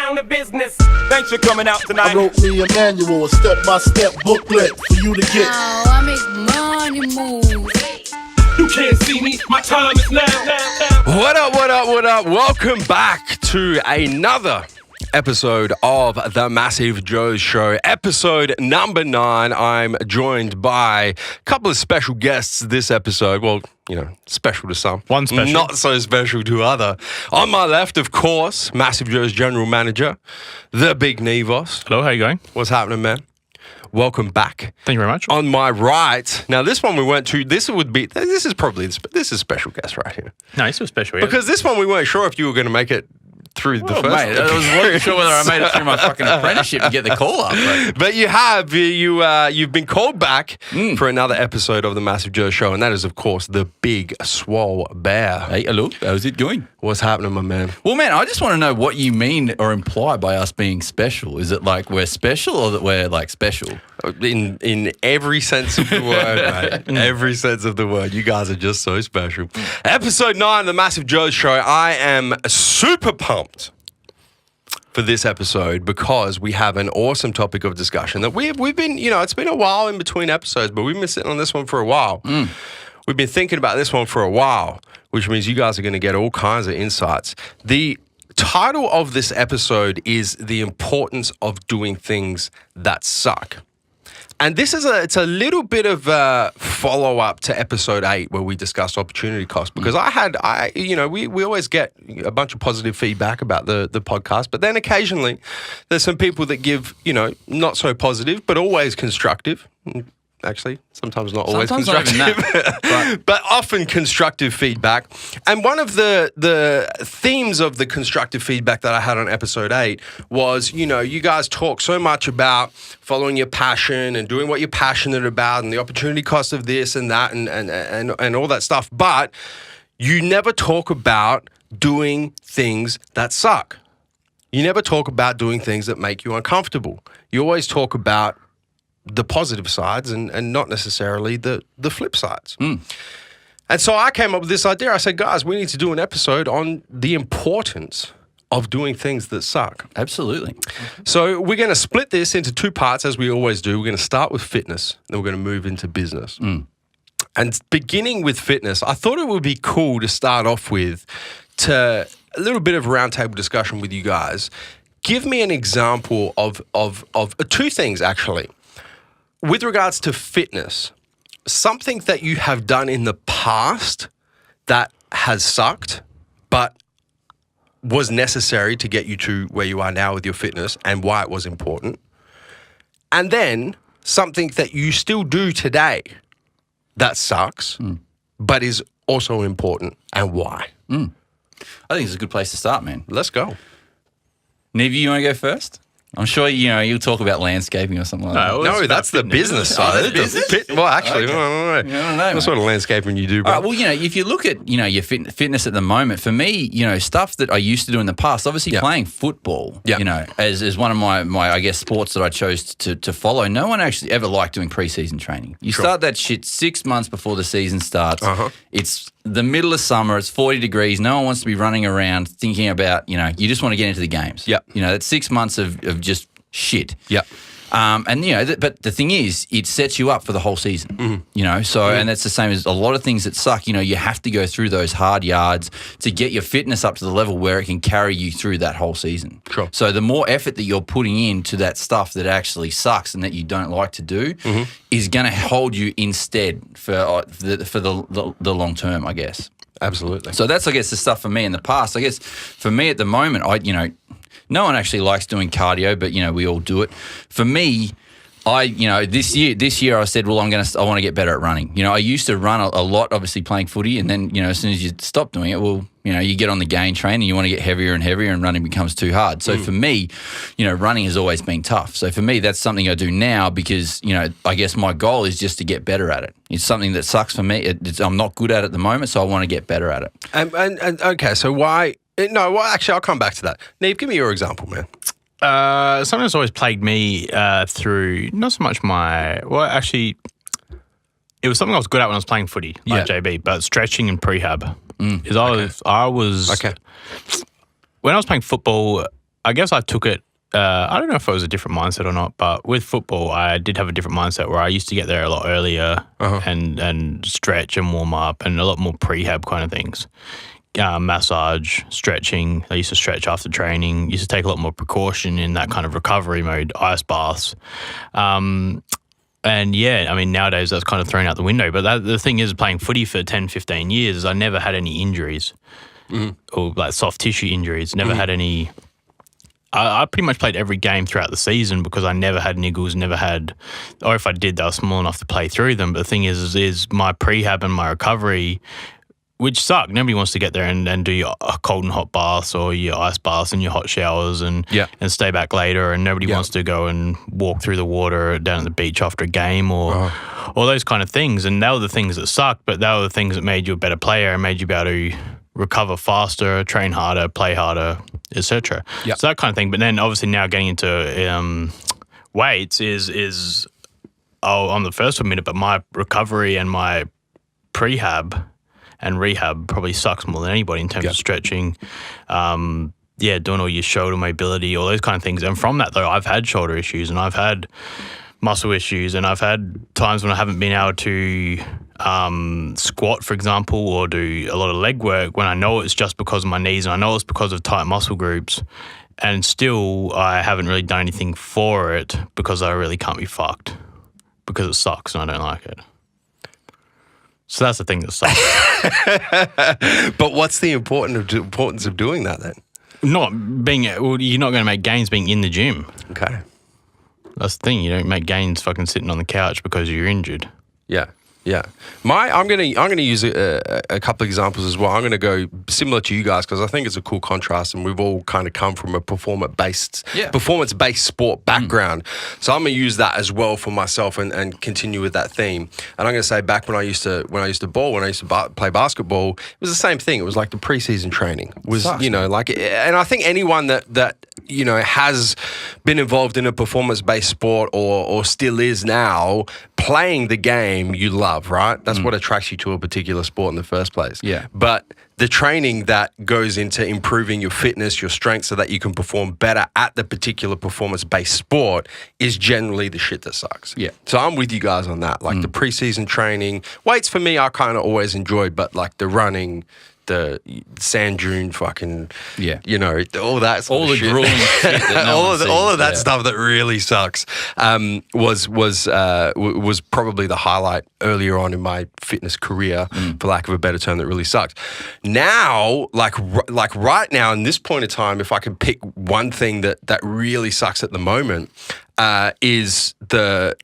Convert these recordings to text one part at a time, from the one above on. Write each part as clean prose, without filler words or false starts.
down to business. Thanks for coming out tonight. I wrote me a manual, a step-by-step booklet for you to get. Oh, I make money move. You can't see me, my time is now. What up? Welcome back to another episode of the MassiveJoes Show, episode number 9. I'm joined by a couple of special guests this episode. Well, you know, special to some. One special. Not so special to other. On my left, of course, MassiveJoes General Manager, the Big Nevos. Hello, how you going? What's happening, man? Welcome back. Thank you very much. On my right, now this one we weren't too, this is special guest right here. No, it's so special. Yeah. Because this one we weren't sure if you were going to make it through the first. Mate, I wasn't sure whether I made it through my fucking apprenticeship to get the call up. But you have. You've been called back for another episode of the MassiveJoes Show, and that is, of course, the Big Swole Bear. Hey, hello. How's it going? What's happening, my man? Well, man, I just want to know what you mean or imply by us being special. Is it like we're special or that we're like special? In every sense of the word, mate. Every sense of the word. You guys are just so special. Episode 9 of the MassiveJoes Show. I am super pumped for this episode because we have an awesome topic of discussion that we've been, it's been a while in between episodes, but we've been sitting on this one for a while. We've been thinking about this one for a while, which means you guys are going to get all kinds of insights. The title of this episode is The Importance of Doing Things That Suck. And this is it's a little bit of a follow-up to episode 8 where we discussed opportunity cost, because we always get a bunch of positive feedback about the podcast, but then occasionally there's some people that give, not so positive, but always constructive. Actually, sometimes not always constructive, but often constructive feedback. And one of the themes of the constructive feedback that I had on episode 8 was, you guys talk so much about following your passion and doing what you're passionate about and the opportunity cost of this and that and all that stuff. But you never talk about doing things that suck. You never talk about doing things that make you uncomfortable. You always talk about the positive sides and not necessarily the flip sides. And so I came up with this idea. I said, guys, we need to do an episode on the importance of doing things that suck. Absolutely. So we're going to split this into 2 parts, as we always do. We're going to start with fitness, then we're going to move into business. And beginning with fitness, I thought it would be cool to start off with a little bit of a roundtable discussion with you guys. Give me an example of 2 things, actually. With regards to fitness, something that you have done in the past that has sucked, but was necessary to get you to where you are now with your fitness and why it was important. And then something that you still do today that sucks, but is also important, and why. I think it's a good place to start, man. Let's go. Nev, you want to go first? I'm sure, you'll talk about landscaping or something like that. No, that's the business side. Oh, business? Well, actually, Okay. no. I don't know, What sort of landscaping you do, bro? All right, well, if you look at, your fitness at the moment, for me, stuff that I used to do in the past, obviously playing football, as one of my, I guess, sports that I chose to follow, no one actually ever liked doing preseason training. You start that shit 6 months before the season starts. It's the middle of summer, it's 40 degrees, no one wants to be running around thinking about, you just want to get into the games. That's 6 months of just shit. But the thing is, it sets you up for the whole season, and that's the same as a lot of things that suck. You have to go through those hard yards to get your fitness up to the level where it can carry you through that whole season. Sure. So the more effort that you're putting into that stuff that actually sucks and that you don't like to do is going to hold you instead for the long term, I guess. Absolutely. So that's, I guess, the stuff for me in the past. I guess for me at the moment, no one actually likes doing cardio, but we all do it. For me, this year I said, well, I want to get better at running. I used to run a lot, obviously playing footy, and then as soon as you stop doing it, well, you get on the gain train and you want to get heavier and heavier, and running becomes too hard. So for me, running has always been tough. So for me, that's something I do now because I guess my goal is just to get better at it. It's something that sucks for me. I'm not good at it at the moment, so I want to get better at it. And okay, so why? No, well, actually, I'll come back to that. Neve, give me your example, man. Something that's always plagued me through not so much actually, it was something I was good at when I was playing footy, like JB, but stretching and prehab. I was when I was playing football, I guess I took it. I don't know if it was a different mindset or not, but with football, I did have a different mindset where I used to get there a lot earlier and stretch and warm up and a lot more prehab kind of things. Massage, stretching. I used to stretch after training. Used to take a lot more precaution in that kind of recovery mode, ice baths. And yeah, I mean, nowadays that's kind of thrown out the window. But the thing is, playing footy for 10, 15 years, is I never had any injuries or like soft tissue injuries. Never had any. I pretty much played every game throughout the season because I never had niggles, never had, or if I did, they were small enough to play through them. But the thing is my prehab and my recovery, which suck. Nobody wants to get there and do your cold and hot baths or your ice baths and your hot showers and stay back later. And nobody wants to go and walk through the water down at the beach after a game or all those kind of things. And they were the things that sucked, but they were the things that made you a better player and made you be able to recover faster, train harder, play harder, etc. So that kind of thing. But then obviously now getting into weights is I'm the first to admit it, but my recovery and my prehab and rehab probably sucks more than anybody in terms of stretching, doing all your shoulder mobility, all those kind of things. And from that though, I've had shoulder issues and I've had muscle issues and I've had times when I haven't been able to squat, for example, or do a lot of leg work when I know it's just because of my knees and I know it's because of tight muscle groups, and still I haven't really done anything for it because I really can't be fucked because it sucks and I don't like it. So that's the thing that sucks. But what's the importance of doing that then? Not being, well, you're not going to make gains being in the gym. Okay. That's the thing. You don't make gains fucking sitting on the couch because you're injured. Yeah. Yeah, I'm gonna use a couple of examples as well. I'm gonna go similar to you guys because I think it's a cool contrast, and we've all kind of come from a performance-based sport background. So I'm gonna use that as well for myself and continue with that theme. And I'm gonna say back when I used to play basketball, it was the same thing. It was like the preseason training was and I think anyone that has been involved in a performance-based sport or still is now, playing the game you love, right? That's what attracts you to a particular sport in the first place. Yeah. But the training that goes into improving your fitness, your strength, so that you can perform better at the particular performance-based sport is generally the shit that sucks. Yeah. So I'm with you guys on that. Like the preseason training. Weights for me, I kind of always enjoyed, but like the running, the sand dune fucking, all that sort of shit. Grueling shit that all of that stuff that really sucks was probably the highlight earlier on in my fitness career, for lack of a better term, that really sucked. Now, like right now in this point of time, if I could pick one thing that really sucks at the moment, is the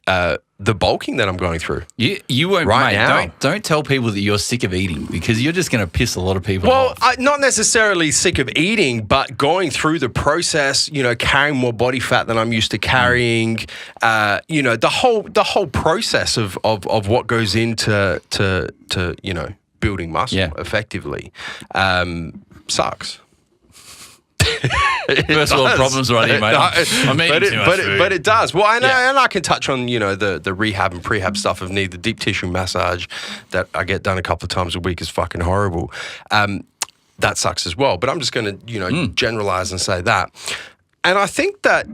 bulking that I'm going through. You won't, right mate, now. Don't tell people that you're sick of eating because you're just going to piss a lot of people off. Well, not necessarily sick of eating, but going through the process, carrying more body fat than I'm used to carrying, the whole process of what goes into building muscle effectively sucks. First world problems right here, mate. I'm eating too much food. But it does. Well, I know, and I can touch on the rehab and prehab stuff of the deep tissue massage that I get done a couple of times a week is fucking horrible. That sucks as well. But I'm just going to generalize and say that. And I think that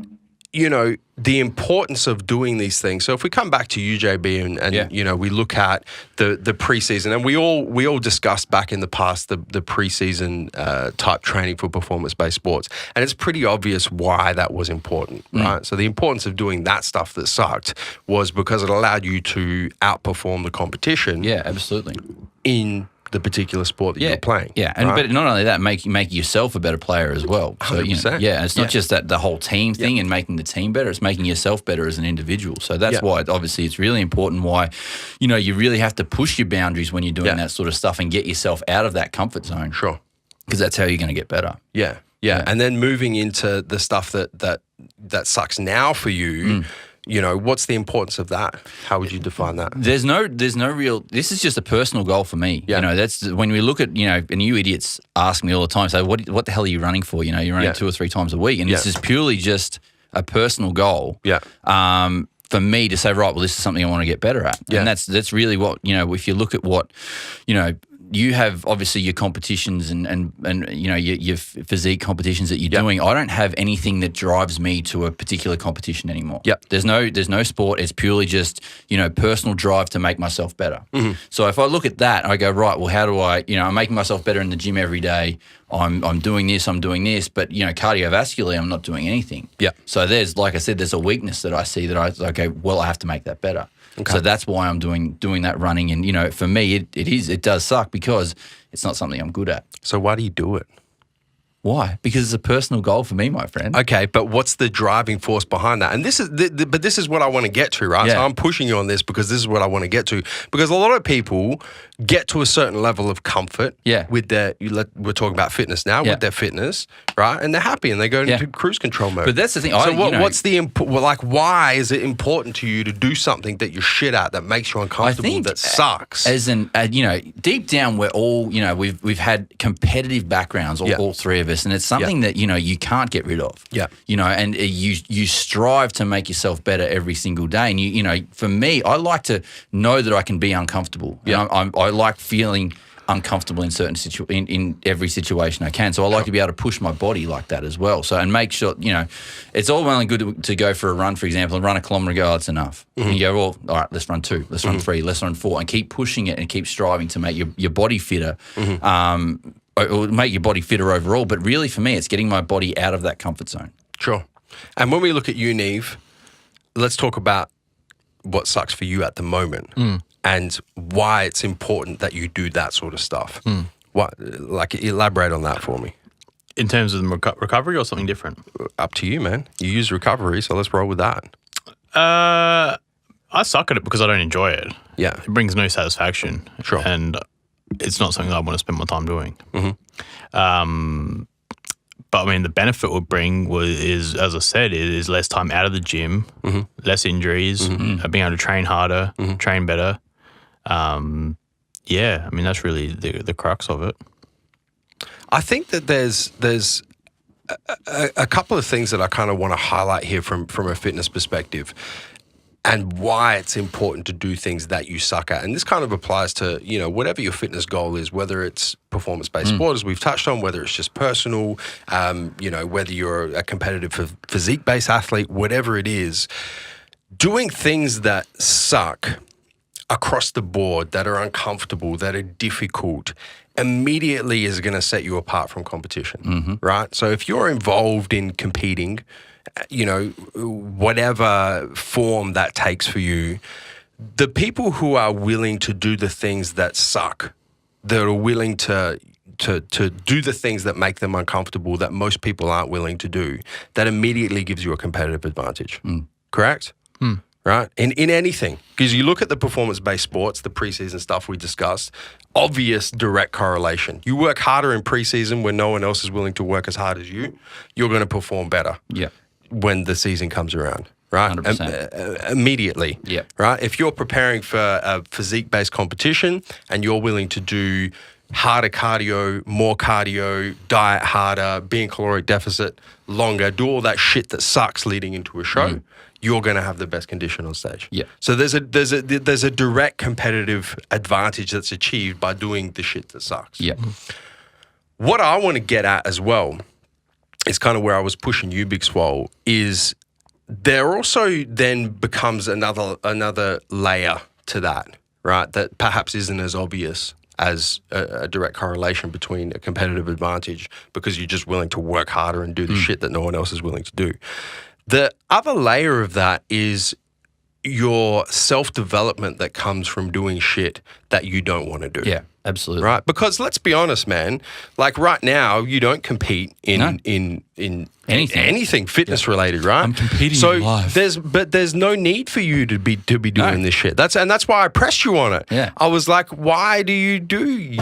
the importance of doing these things. So if we come back to UJB and we look at the preseason, and we all discussed back in the past the preseason type training for performance-based sports, and it's pretty obvious why that was important, right? So the importance of doing that stuff that sucked was because it allowed you to outperform the competition. Yeah, absolutely. In the particular sport that you're playing. Yeah, and but not only that, make yourself a better player as well. So 100%. It's not just that the whole team thing and making the team better, it's making yourself better as an individual. So that's why obviously it's really important why, you really have to push your boundaries when you're doing that sort of stuff and get yourself out of that comfort zone. Sure. Because that's how you're going to get better. Yeah. And then moving into the stuff that sucks now for you, what's the importance of that? How would you define that? There's no real, this is just a personal goal for me. Yeah. That's when we look at, and you idiots ask me all the time, say, what the hell are you running for? You're running 2 or 3 times a week. And this is purely just a personal goal. Yeah. For me to say, right, well, this is something I want to get better at. Yeah. And that's really what, if you look at what, you have obviously your competitions and you know your physique competitions that you're doing. I don't have anything that drives me to a particular competition anymore. Yep. There's no sport. It's purely just, you know, personal drive to make myself better. So if I look at that, I go, right, well, how do I, you know, I'm making myself better in the gym every day. I'm doing this, but, you know, cardiovascularly, I'm not doing anything. Yeah. So there's, like I said, there's a weakness that I see that okay, well, I have to make that better. Okay. So that's why I'm doing that running. And, you know, for me, it does suck because it's not something I'm good at. So why do you do it? Why? Because it's a personal goal for me, my friend. Okay, but what's the driving force behind that? And this is what I want to get to, right? Yeah. So I'm pushing you on this because this is what I want to get to. Because a lot of people get to a certain level of comfort with their, we're talking about fitness now, with their fitness, right? And they're happy and they go into cruise control mode. But that's the thing. So what's the, why is it important to you to do something that you're shit at, that makes you uncomfortable, that sucks? You know, deep down we're all, you know, we've had competitive backgrounds, all three of us. And it's something that, you know, you can't get rid of. Yeah. You know, and you strive to make yourself better every single day. And you know, for me, I like to know that I can be uncomfortable. Yeah. I like feeling uncomfortable in every situation I can. So I like to be able to push my body like that as well. So, and make sure, you know, it's all well and good to go for a run, for example, and run a kilometre and go, oh, that's enough. And you go, well, all right, let's run 2, let's run 3, let's run 4, and keep pushing it and keep striving to make your body fitter. Or make your body fitter overall, but really for me, it's getting my body out of that comfort zone. Sure. And when we look at you, Neve, let's talk about what sucks for you at the moment and why it's important that you do that sort of stuff. Elaborate on that for me. In terms of the recovery or something different? Up to you, man. You use recovery, so let's roll with that. I suck at it because I don't enjoy it. Yeah. It brings no satisfaction. Sure. And it's not something I want to spend my time doing. But I mean, the benefit it would bring is, as I said, is less time out of the gym, less injuries, being able to train harder, train better. I mean, that's really the crux of it. I think that there's a couple of things that I kind of want to highlight here from a fitness perspective, and why it's important to do things that you suck at. And this kind of applies to, you know, whatever your fitness goal is, whether it's performance-based sport, as we've touched on, whether it's just personal, you know, whether you're a competitive physique-based athlete, whatever it is, doing things that suck across the board, that are uncomfortable, that are difficult, immediately is going to set you apart from competition, right? So if you're involved in competing, you know, whatever form that takes for you, the people who are willing to do the things that suck, that are willing to do the things that make them uncomfortable, that most people aren't willing to do, that immediately gives you a competitive advantage. Correct? Right? In anything. Because you look at the performance-based sports, the preseason stuff we discussed, obvious direct correlation. You work harder in preseason when no one else is willing to work as hard as you, you're going to perform better. Yeah. When the season comes around, right? 100%. Immediately, yeah. Right? If you're preparing for a physique-based competition and you're willing to do harder cardio, more cardio, diet harder, be in caloric deficit longer, do all that shit that sucks leading into a show, you're going to have the best condition on stage. Yeah. So there's a direct competitive advantage that's achieved by doing the shit that sucks. Yeah. What I want to get at as well, it's kind of where I was pushing you, Big Swole, is there also then becomes another layer to that, right? That perhaps isn't as obvious as a direct correlation between a competitive advantage because you're just willing to work harder and do the shit that no one else is willing to do. The other layer of that is your self-development that comes from doing shit that you don't want to do. Yeah, absolutely. Right? Because let's be honest, man, like right now, you don't compete in anything fitness related, right? I'm competing in life. There's no need for you to be doing this shit. That's why I pressed you on it. Yeah. I was like, why do you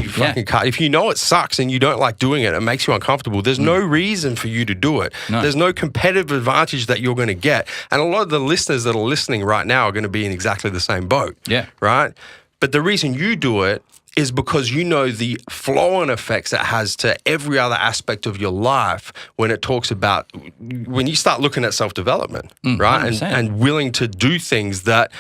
fucking cut? If you know it sucks and you don't like doing it, it makes you uncomfortable. There's no reason for you to do it. No. There's no competitive advantage that you're going to get. And a lot of the listeners that are listening right now are going to be in exactly the same boat. Yeah. Right? But the reason you do it is because you know the flow-on effects it has to every other aspect of your life when it talks about, when you start looking at self-development, right? And willing to do things that,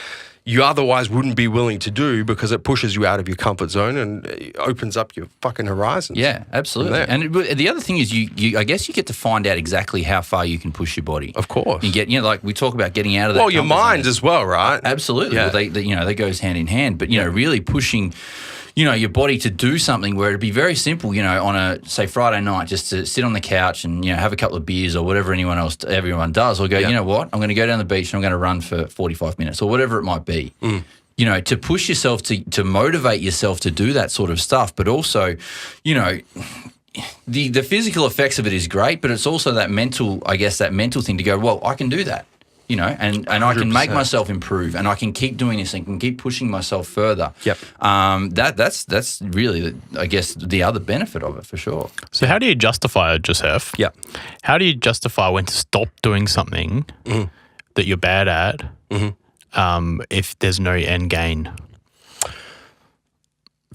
you otherwise wouldn't be willing to do because it pushes you out of your comfort zone and it opens up your fucking horizons. Yeah, absolutely. And the other thing is I guess you get to find out exactly how far you can push your body. Of course. You get, like we talk about getting out of that. Well, your mind as well, right? Absolutely. Yeah. Well, that goes hand in hand. But, really pushing, your body to do something where it'd be very simple, on a, say, Friday night, just to sit on the couch and, have a couple of beers or whatever everyone does, or go, you know what, I'm going to go down the beach and I'm going to run for 45 minutes or whatever it might be. To push yourself to motivate yourself to do that sort of stuff, but also, the physical effects of it is great, but it's also that mental thing to go, well, I can do that. And I can make myself improve, and I can keep doing this and can keep pushing myself further. Yep. That's really, I guess, the other benefit of it for sure. So how do you justify it, Joseph? Yeah. How do you justify when to stop doing something that you're bad at if there's no end gain?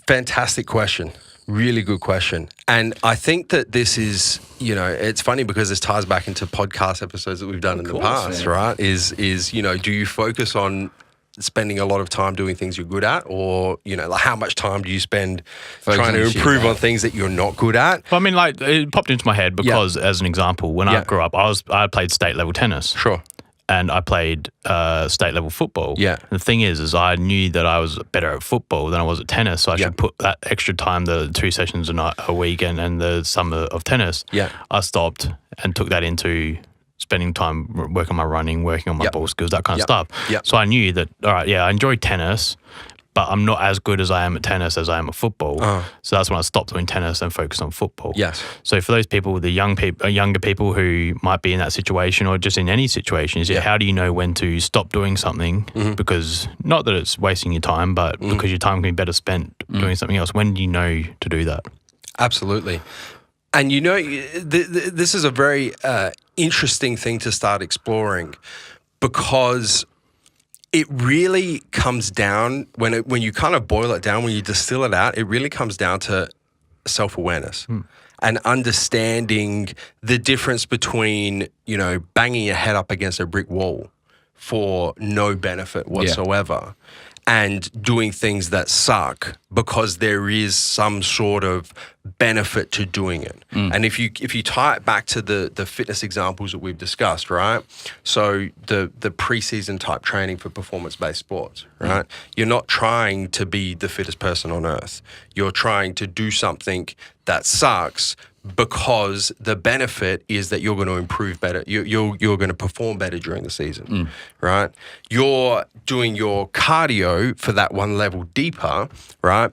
Fantastic question. Really good question. And I think that this is, it's funny because this ties back into podcast episodes that we've done in the past, right? Is do you focus on spending a lot of time doing things you're good at, or, like how much time do you spend trying to improve on things that you're not good at? Well, I mean, like, it popped into my head because, as an example, when I grew up, I played state level tennis. Sure. And I played state level football. Yeah. And the thing is I knew that I was better at football than I was at tennis, so I should put that extra time, the 2 sessions a week and the summer of tennis. Yeah. I stopped and took that into spending time working on my running, working on my ball skills, that kind of stuff. Yeah. So I knew that, all right, I enjoy tennis, but I'm not as good as I am at tennis as I am at football. So that's when I stopped doing tennis and focused on football. Yes. So for those people, the younger people who might be in that situation or just in any situation, is how do you know when to stop doing something? Because not that it's wasting your time, but because your time can be better spent doing something else. When do you know to do that? Absolutely. And this is a very interesting thing to start exploring, because it really comes down, when you kind of boil it down, when you distill it out, it really comes down to self-awareness and understanding the difference between, banging your head up against a brick wall for no benefit whatsoever and doing things that suck because there is some sort of benefit to doing it. And if you tie it back to the fitness examples that we've discussed, right? So the preseason type training for performance-based sports, right? You're not trying to be the fittest person on earth. You're trying to do something that sucks because the benefit is that you're going to improve better. You're going to perform better during the season, right? You're doing your cardio for that one level deeper, right?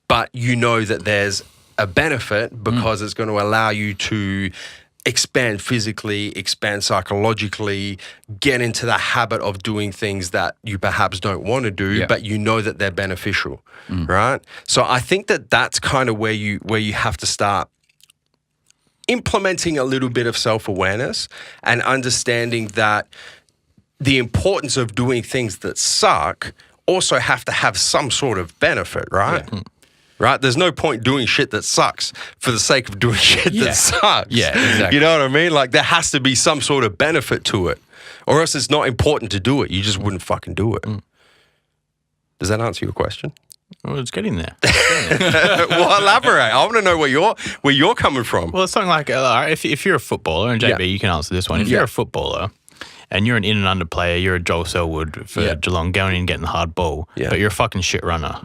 But you know that there's a benefit because it's going to allow you to expand physically, expand psychologically, get into the habit of doing things that you perhaps don't want to do, but you know that they're beneficial, right? So I think that that's kind of where you have to start implementing a little bit of self-awareness and understanding that the importance of doing things that suck also have to have some sort of benefit, right? Right? There's no point doing shit that sucks for the sake of doing shit that sucks. Yeah, exactly. You know what I mean? Like, there has to be some sort of benefit to it, or else it's not important to do it. You just wouldn't fucking do it. Does that answer your question? Well, it's getting there. Well, elaborate. I want to know where you're coming from. Well, it's something like if you're a footballer, and JB, you can answer this one. If you're a footballer and you're an in and under player, you're a Joel Selwood for Geelong, going in and getting the hard ball, but you're a fucking shit runner.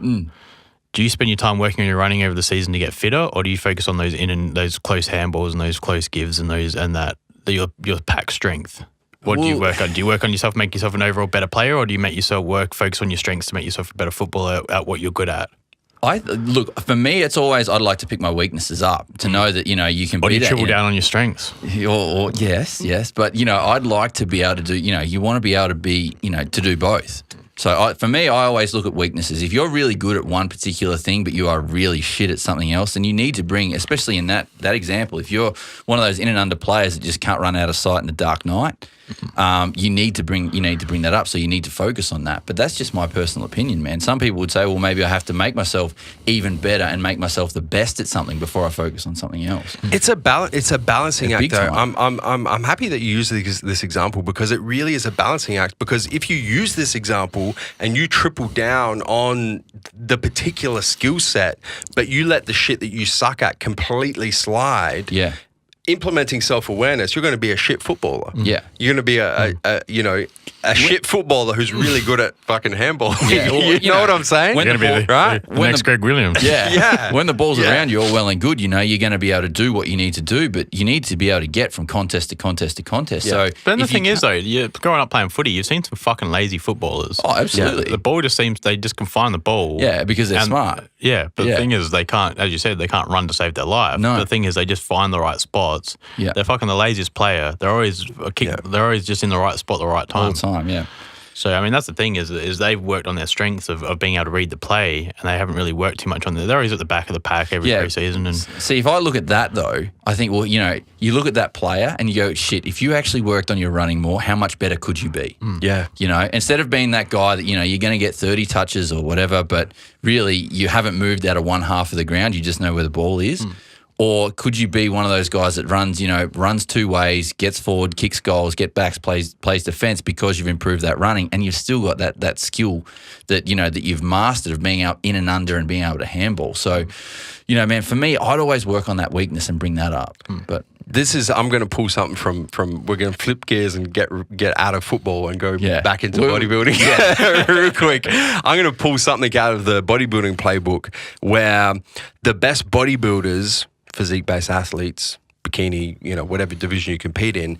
Do you spend your time working on your running over the season to get fitter, or do you focus on those close handballs and those close gives and your pack strength? What do you work on? Do you work on yourself, make yourself an overall better player, or do you make yourself focus on your strengths to make yourself a better footballer at what you're good at? Look, for me, it's always I'd like to pick my weaknesses up to know that, you can be. Or do you triple down on your strengths? Yes. But, I'd like to be able to do, you want to be able to be, to do both. So for me, I always look at weaknesses. If you're really good at one particular thing, but you are really shit at something else, then you need to bring, especially in that example, if you're one of those in and under players that just can't run out of sight in the dark night, you need to bring that up. So you need to focus on that. But that's just my personal opinion, man. Some people would say, well, maybe I have to make myself even better and make myself the best at something before I focus on something else. It's a balancing act, big though. time. I'm happy that you use this example because it really is a balancing act. Because if you use this example and you triple down on the particular skill set, but you let the shit that you suck at completely slide, implementing self-awareness, you're going to be a shit footballer. Yeah. You're going to be a shit footballer who's really good at fucking handball. Yeah, you know what I'm saying? when You're going to be right? the next Greg Williams. Yeah. When the ball's around you, all well and good, you're going to be able to do what you need to do, but you need to be able to get from contest to contest to contest. Yeah. So, But then the thing is, though, growing up playing footy, you've seen some fucking lazy footballers. Oh, absolutely. The ball just seems they just can find the ball. Yeah, because they're smart. Yeah, but Yeah. the thing is, they can't, as you said, they can't run to save their life. No. The thing is, they just find the right spots. Yeah. They're fucking the laziest player. They're always They're always just in the right spot at the right time. all the time, yeah. So, I mean, that's the thing is they've worked on their strengths of being able to read the play, and they haven't really worked too much on they're always at the back of the pack every pre-season. And See, if I look at that, though, I think, well, you look at that player and you go, shit, if you actually worked on your running more, how much better could you be? Yeah. Instead of being that guy that, you're going to get 30 touches or whatever, but really you haven't moved out of one half of the ground, you just know where the ball is. Or could you be one of those guys that runs two ways, gets forward, kicks goals, get backs, plays defense because you've improved that running, and you've still got that skill that that you've mastered of being out in and under and being able to handball. So, man, for me, I'd always work on that weakness and bring that up. But I'm going to pull something from we're going to flip gears and get out of football and go back into bodybuilding real quick. I'm going to pull something out of the bodybuilding playbook where the best bodybuilders, physique-based athletes, bikini, whatever division you compete in,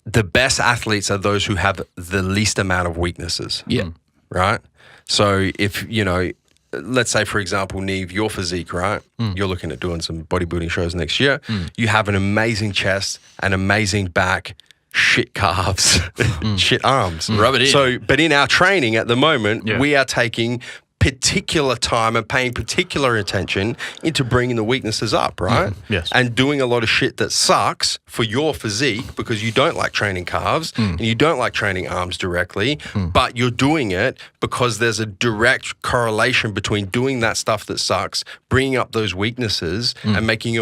the best athletes are those who have the least amount of weaknesses. Yeah. Right? So if, let's say, for example, Neve, your physique, right? You're looking at doing some bodybuilding shows next year. You have an amazing chest, an amazing back, shit calves, shit arms. Rub it in. So, but in our training at the moment, we are taking particular time and paying particular attention into bringing the weaknesses up, right? Yes. And doing a lot of shit that sucks for your physique because you don't like training calves and you don't like training arms directly, but you're doing it because there's a direct correlation between doing that stuff that sucks, bringing up those weaknesses and making you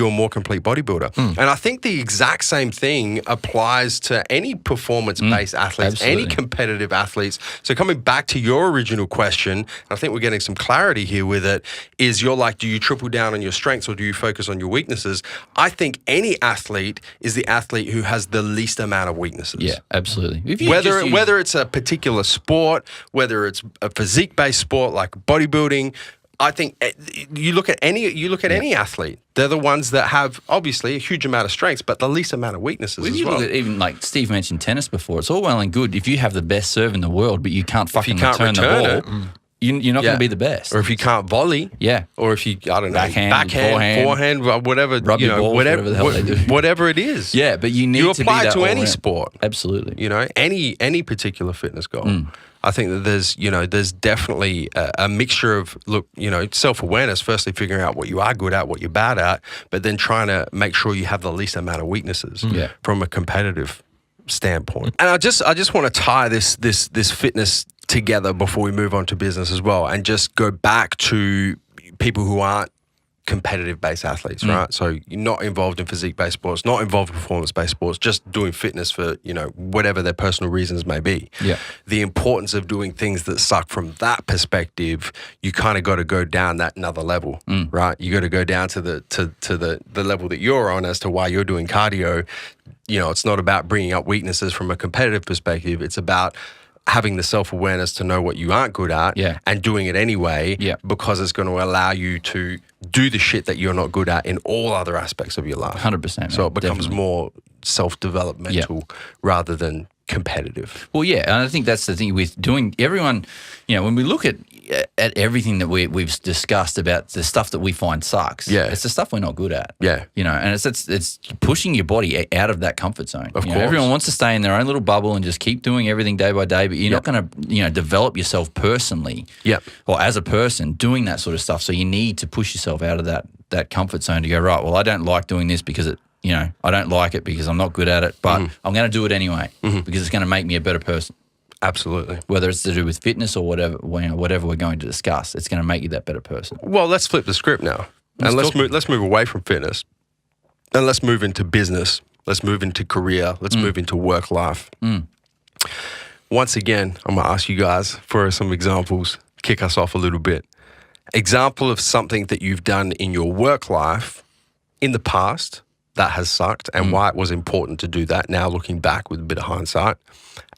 a more complete bodybuilder. And I think the exact same thing applies to any performance-based athletes, Absolutely. any competitive athletes. So coming back to your original question, I think we're getting some clarity here with it, is you're like, do you triple down on your strengths or do you focus on your weaknesses? I think any athlete is the athlete who has the least amount of weaknesses. Yeah, absolutely. If you Whether it's a particular sport, whether it's a physique-based sport like bodybuilding, I think you look at any athlete, they're the ones that have obviously a huge amount of strengths, but the least amount of weaknesses If as you well. look at even like Steve mentioned tennis before, it's all well and good if you have the best serve in the world, but you can't fucking return the ball. You're not going to be the best. Or if you can't volley, or if you, I don't know, Backhand, forehand, whatever, Rugby balls, whatever the hell they do. whatever it is. Yeah, but you need You to apply be it that to any all-round. sport. Absolutely. Any particular fitness goal. I think that there's definitely a mixture of, self-awareness, firstly figuring out what you are good at, what you're bad at, but then trying to make sure you have the least amount of weaknesses from a competitive standpoint. And I just want to tie this fitness together before we move on to business as well, and just go back to people who aren't competitive-based athletes, right? So you're not involved in physique-based sports, not involved in performance-based sports, just doing fitness for, whatever their personal reasons may be. Yeah. The importance of doing things that suck from that perspective, you kind of got to go down that another level, right? You got to go down to the level that you're on as to why you're doing cardio. It's not about bringing up weaknesses from a competitive perspective. It's about having the self-awareness to know what you aren't good at and doing it anyway because it's going to allow you to do the shit that you're not good at in all other aspects of your life. 100%. So it becomes more self-developmental rather than competitive. Well, yeah, and I think that's the thing with doing everyone, when we look at everything that we've discussed about the stuff that we find sucks, it's the stuff we're not good at. Yeah. And it's pushing your body out of that comfort zone. Of course. Everyone wants to stay in their own little bubble and just keep doing everything day by day, but you're not going to, develop yourself personally or as a person doing that sort of stuff. So you need to push yourself out of that comfort zone to go, right, well, I don't like doing this because it you know, I don't like it because I'm not good at it, but I'm going to do it anyway because it's going to make me a better person. Absolutely. Whether it's to do with fitness or whatever, whatever we're going to discuss, it's going to make you that better person. Well, let's flip the script now. And let's move away from fitness. And let's move into business. Let's move into career. Let's move into work life. Once again, I'm going to ask you guys for some examples, kick us off a little bit. Example of something that you've done in your work life in the past that has sucked and why it was important to do that now looking back with a bit of hindsight.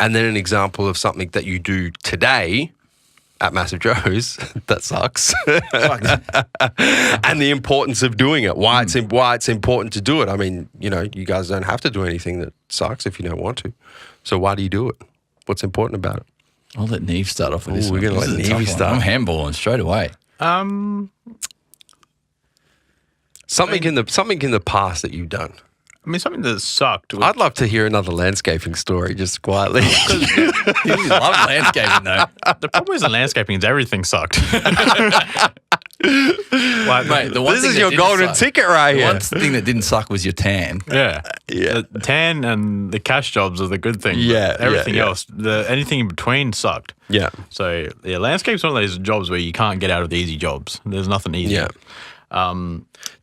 And then an example of something that you do today at MassiveJoes that sucks. And the importance of doing it, why it's important to do it. I mean, you know, you guys don't have to do anything that sucks if you don't want to. So why do you do it? What's important about it? I'll let Neve start off with this. We're going to let Neve start. I'm handballing straight away. Something in the past that you've done. I mean, something that sucked. I'd love to hear another landscaping story, just quietly. He loves landscaping, though. The problem isn't landscaping; it's everything sucked. Mate, This is your golden ticket right The here. one thing that didn't suck was your tan. Yeah, Yeah. The tan and the cash jobs are the good thing. Yeah, but everything yeah. else, anything in between sucked. Yeah. So yeah, landscape's one of those jobs where you can't get out of the easy jobs. There's nothing easy. Yeah.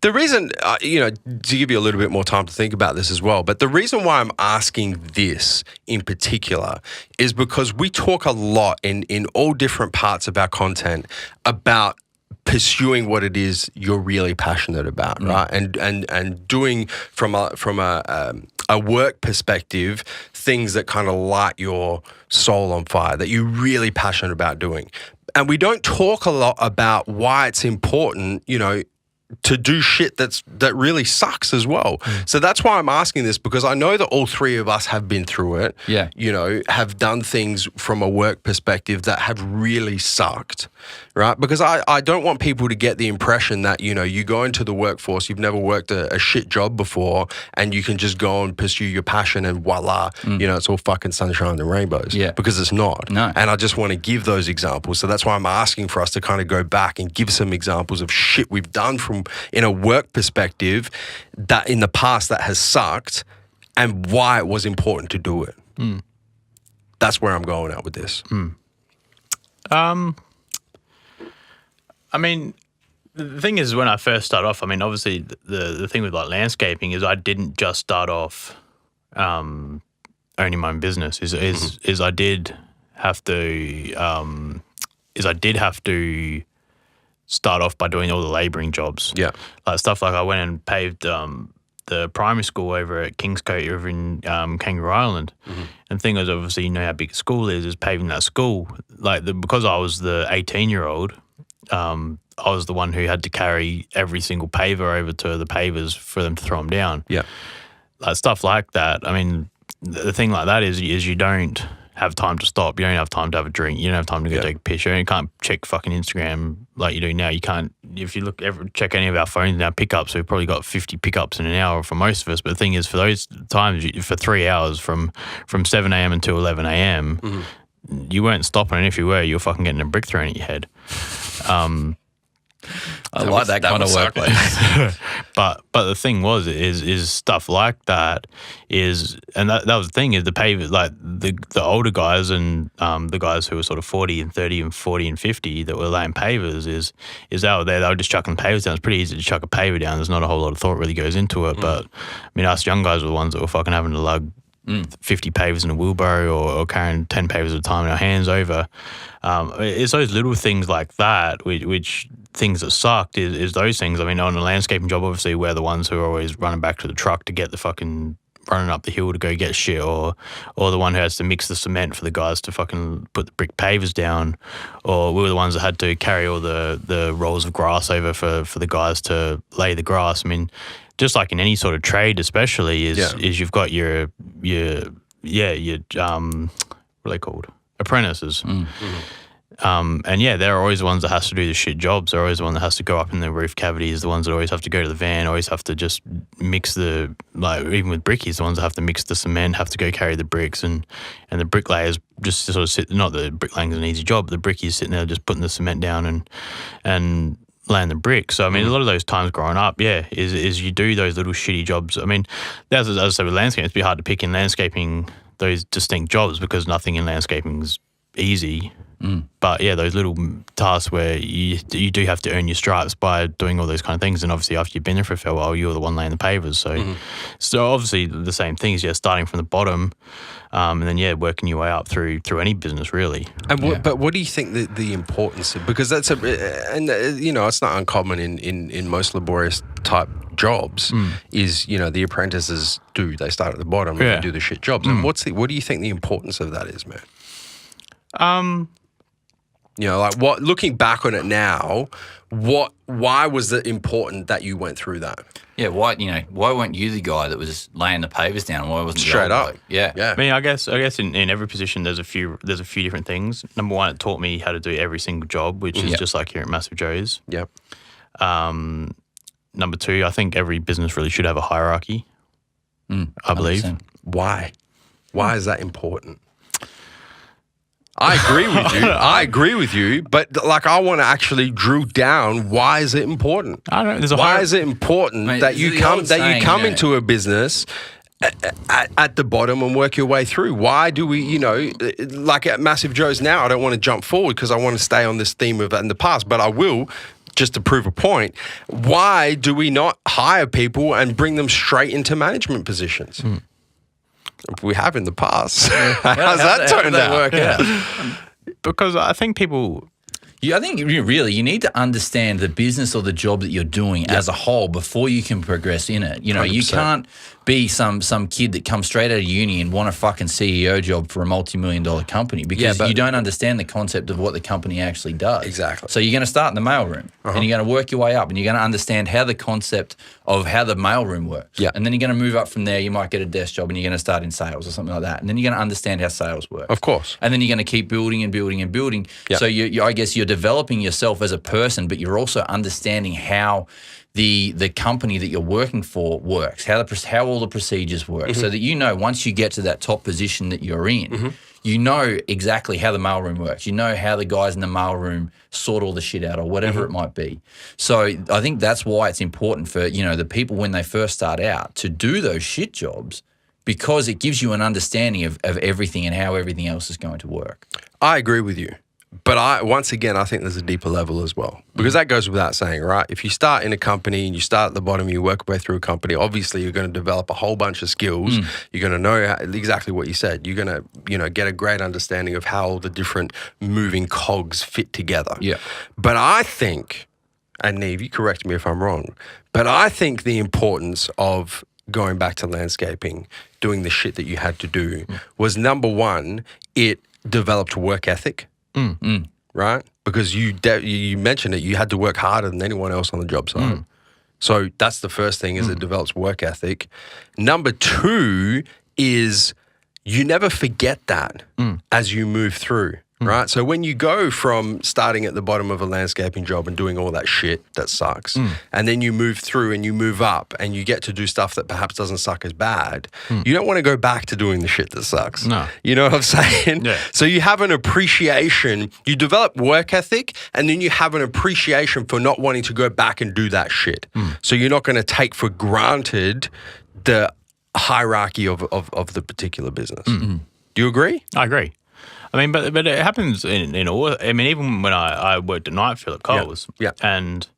The reason, you know, to give you a little bit more time to think about this as well, but the reason why I'm asking this in particular is because we talk a lot in all different parts of our content about pursuing what it is you're really passionate about, right? And doing from a work perspective things that kind of light your soul on fire, that you're really passionate about doing. And we don't talk a lot about why it's important, you know, to do shit that really sucks as well. So that's why I'm asking this, because I know that all three of us have been through it. Yeah. You know, have done things from a work perspective that have really sucked, right? Because I don't want people to get the impression that, you know, you go into the workforce, you've never worked a shit job before, and you can just go and pursue your passion and voila, you know, it's all fucking sunshine and rainbows. Yeah. Because it's not. No. And I just want to give those examples. So that's why I'm asking for us to kind of go back and give some examples of shit we've done from in a work perspective that in the past that has sucked and why it was important to do it. That's where I'm going at with this. I mean, the thing is, when I first started off, I mean, obviously the thing with like landscaping is I didn't just start off owning my own business. Is I did have to start off by doing all the labouring jobs. Yeah. Like stuff like I went and paved the primary school over at Kingscote over in Kangaroo Island. And the thing is, obviously, you know how big a school is paving that school. Like because I was the 18-year-old, I was the one who had to carry every single paver over to the pavers for them to throw them down. Yeah. Like stuff like that. I mean, the thing like that is you don't have time to stop. You don't have time to have a drink. You don't have time to go take a piss. You can't check fucking Instagram like you do now. You can't, if you check any of our phones now, pickups, we've probably got 50 pickups in an hour for most of us. But the thing is, for those times, for 3 hours from 7 a.m. until 11 a.m., you weren't stopping. And if you were, you were fucking getting a brick thrown at your head. I like that kind of workplace. But the thing is stuff like that is, and that was the thing, is the pavers, like the older guys and the guys who were sort of 40 and 30 and 40 and 50 that were laying pavers is they were just chucking pavers down. It's pretty easy to chuck a paver down. There's not a whole lot of thought really goes into it. But I mean, us young guys were the ones that were fucking having to lug 50 pavers in a wheelbarrow or carrying 10 pavers at a time in our hands over. It's those little things like that, which things that sucked is those things. I mean, on a landscaping job, obviously, we're the ones who are always running back to the truck to get the fucking running up the hill to go get shit, or the one who has to mix the cement for the guys to fucking put the brick pavers down, or we were the ones that had to carry all the rolls of grass over for the guys to lay the grass. I mean, just like in any sort of trade, especially, is you've got your what are they called? Apprentices. And yeah, they're always the ones that has to do the shit jobs. They're always the one that has to go up in the roof cavities, the ones that always have to go to the van, always have to just mix even with brickies, the ones that have to mix the cement, have to go carry the bricks, and the bricklayers just sort of sit, not that bricklaying's an easy job, but the brickies sitting there just putting the cement down and laying the bricks. So I mean, a lot of those times growing up, is you do those little shitty jobs. I mean, as I said with landscaping, it's a bit hard to pick in landscaping those distinct jobs because nothing in landscaping is easy. But yeah, those little tasks where you do have to earn your stripes by doing all those kind of things, and obviously after you've been there for a fair while, you're the one laying the pavers. So obviously the same thing is starting from the bottom, and then working your way up through any business really. And but what do you think the importance of, because that's it's not uncommon in most laborious type jobs is the apprentices they start at the bottom and they do the shit jobs. And what do you think the importance of that is, man? What, looking back on it now, why was it important that you went through that? Yeah, why weren't you the guy that was laying the pavers down? Why wasn't straight up? Yeah. I mean, I guess in every position there's a few different things. Number one, it taught me how to do every single job, which is just like here at MassiveJoes. Yep. Number two, I think every business really should have a hierarchy. I believe. 100%. Why? Why is that important? I agree with you. But I want to actually drill down. Why is it important? I don't know. Why is it important that you come into a business at the bottom and work your way through? Why do we, like at MassiveJoes now? I don't want to jump forward because I want to stay on this theme of in the past, but I will. Just to prove a point, why do we not hire people and bring them straight into management positions? We have in the past. How's that turned out? Work out? Because I think people... I think you need to understand the business or the job that you're doing as a whole before you can progress in it. You 100%. can't be some kid that comes straight out of uni and want a fucking CEO job for a multi-million-dollar company because you don't understand the concept of what the company actually does. Exactly. So you're going to start in the mailroom and you're going to work your way up and you're going to understand how the concept of how the mailroom works. Yeah. And then you're going to move up from there. You might get a desk job and you're going to start in sales or something like that. And then you're going to understand how sales work. Of course. And then you're going to keep building and building and building. Yeah. So I guess you're developing yourself as a person, but you're also understanding how the company that you're working for works, how all the procedures work, so that once you get to that top position that you're in, you know exactly how the mailroom works. You know how the guys in the mailroom sort all the shit out or whatever it might be. So I think that's why it's important for the people when they first start out to do those shit jobs, because it gives you an understanding of everything and how everything else is going to work. I agree with you. But once again, I think there's a deeper level as well. Because that goes without saying, right? If you start in a company and you start at the bottom, you work your way through a company, obviously you're going to develop a whole bunch of skills. You're going to know exactly what you said. You're going to, get a great understanding of how all the different moving cogs fit together. Yeah. But I think, and Neve, you correct me if I'm wrong, but I think the importance of going back to landscaping, doing the shit that you had to do, was number one, it developed work ethic. Right? Because you mentioned it, you had to work harder than anyone else on the job site. So that's the first thing, is it develops work ethic. Number two is you never forget that as you move through. Right? So when you go from starting at the bottom of a landscaping job and doing all that shit that sucks, and then you move through and you move up and you get to do stuff that perhaps doesn't suck as bad, you don't want to go back to doing the shit that sucks. No. You know what I'm saying? Yeah. So you have an appreciation, you develop work ethic, and then you have an appreciation for not wanting to go back and do that shit. So you're not going to take for granted the hierarchy of the particular business. Do you agree? I agree. I mean, but it happens in all. I mean, even when I worked at Nightfield at Coles, and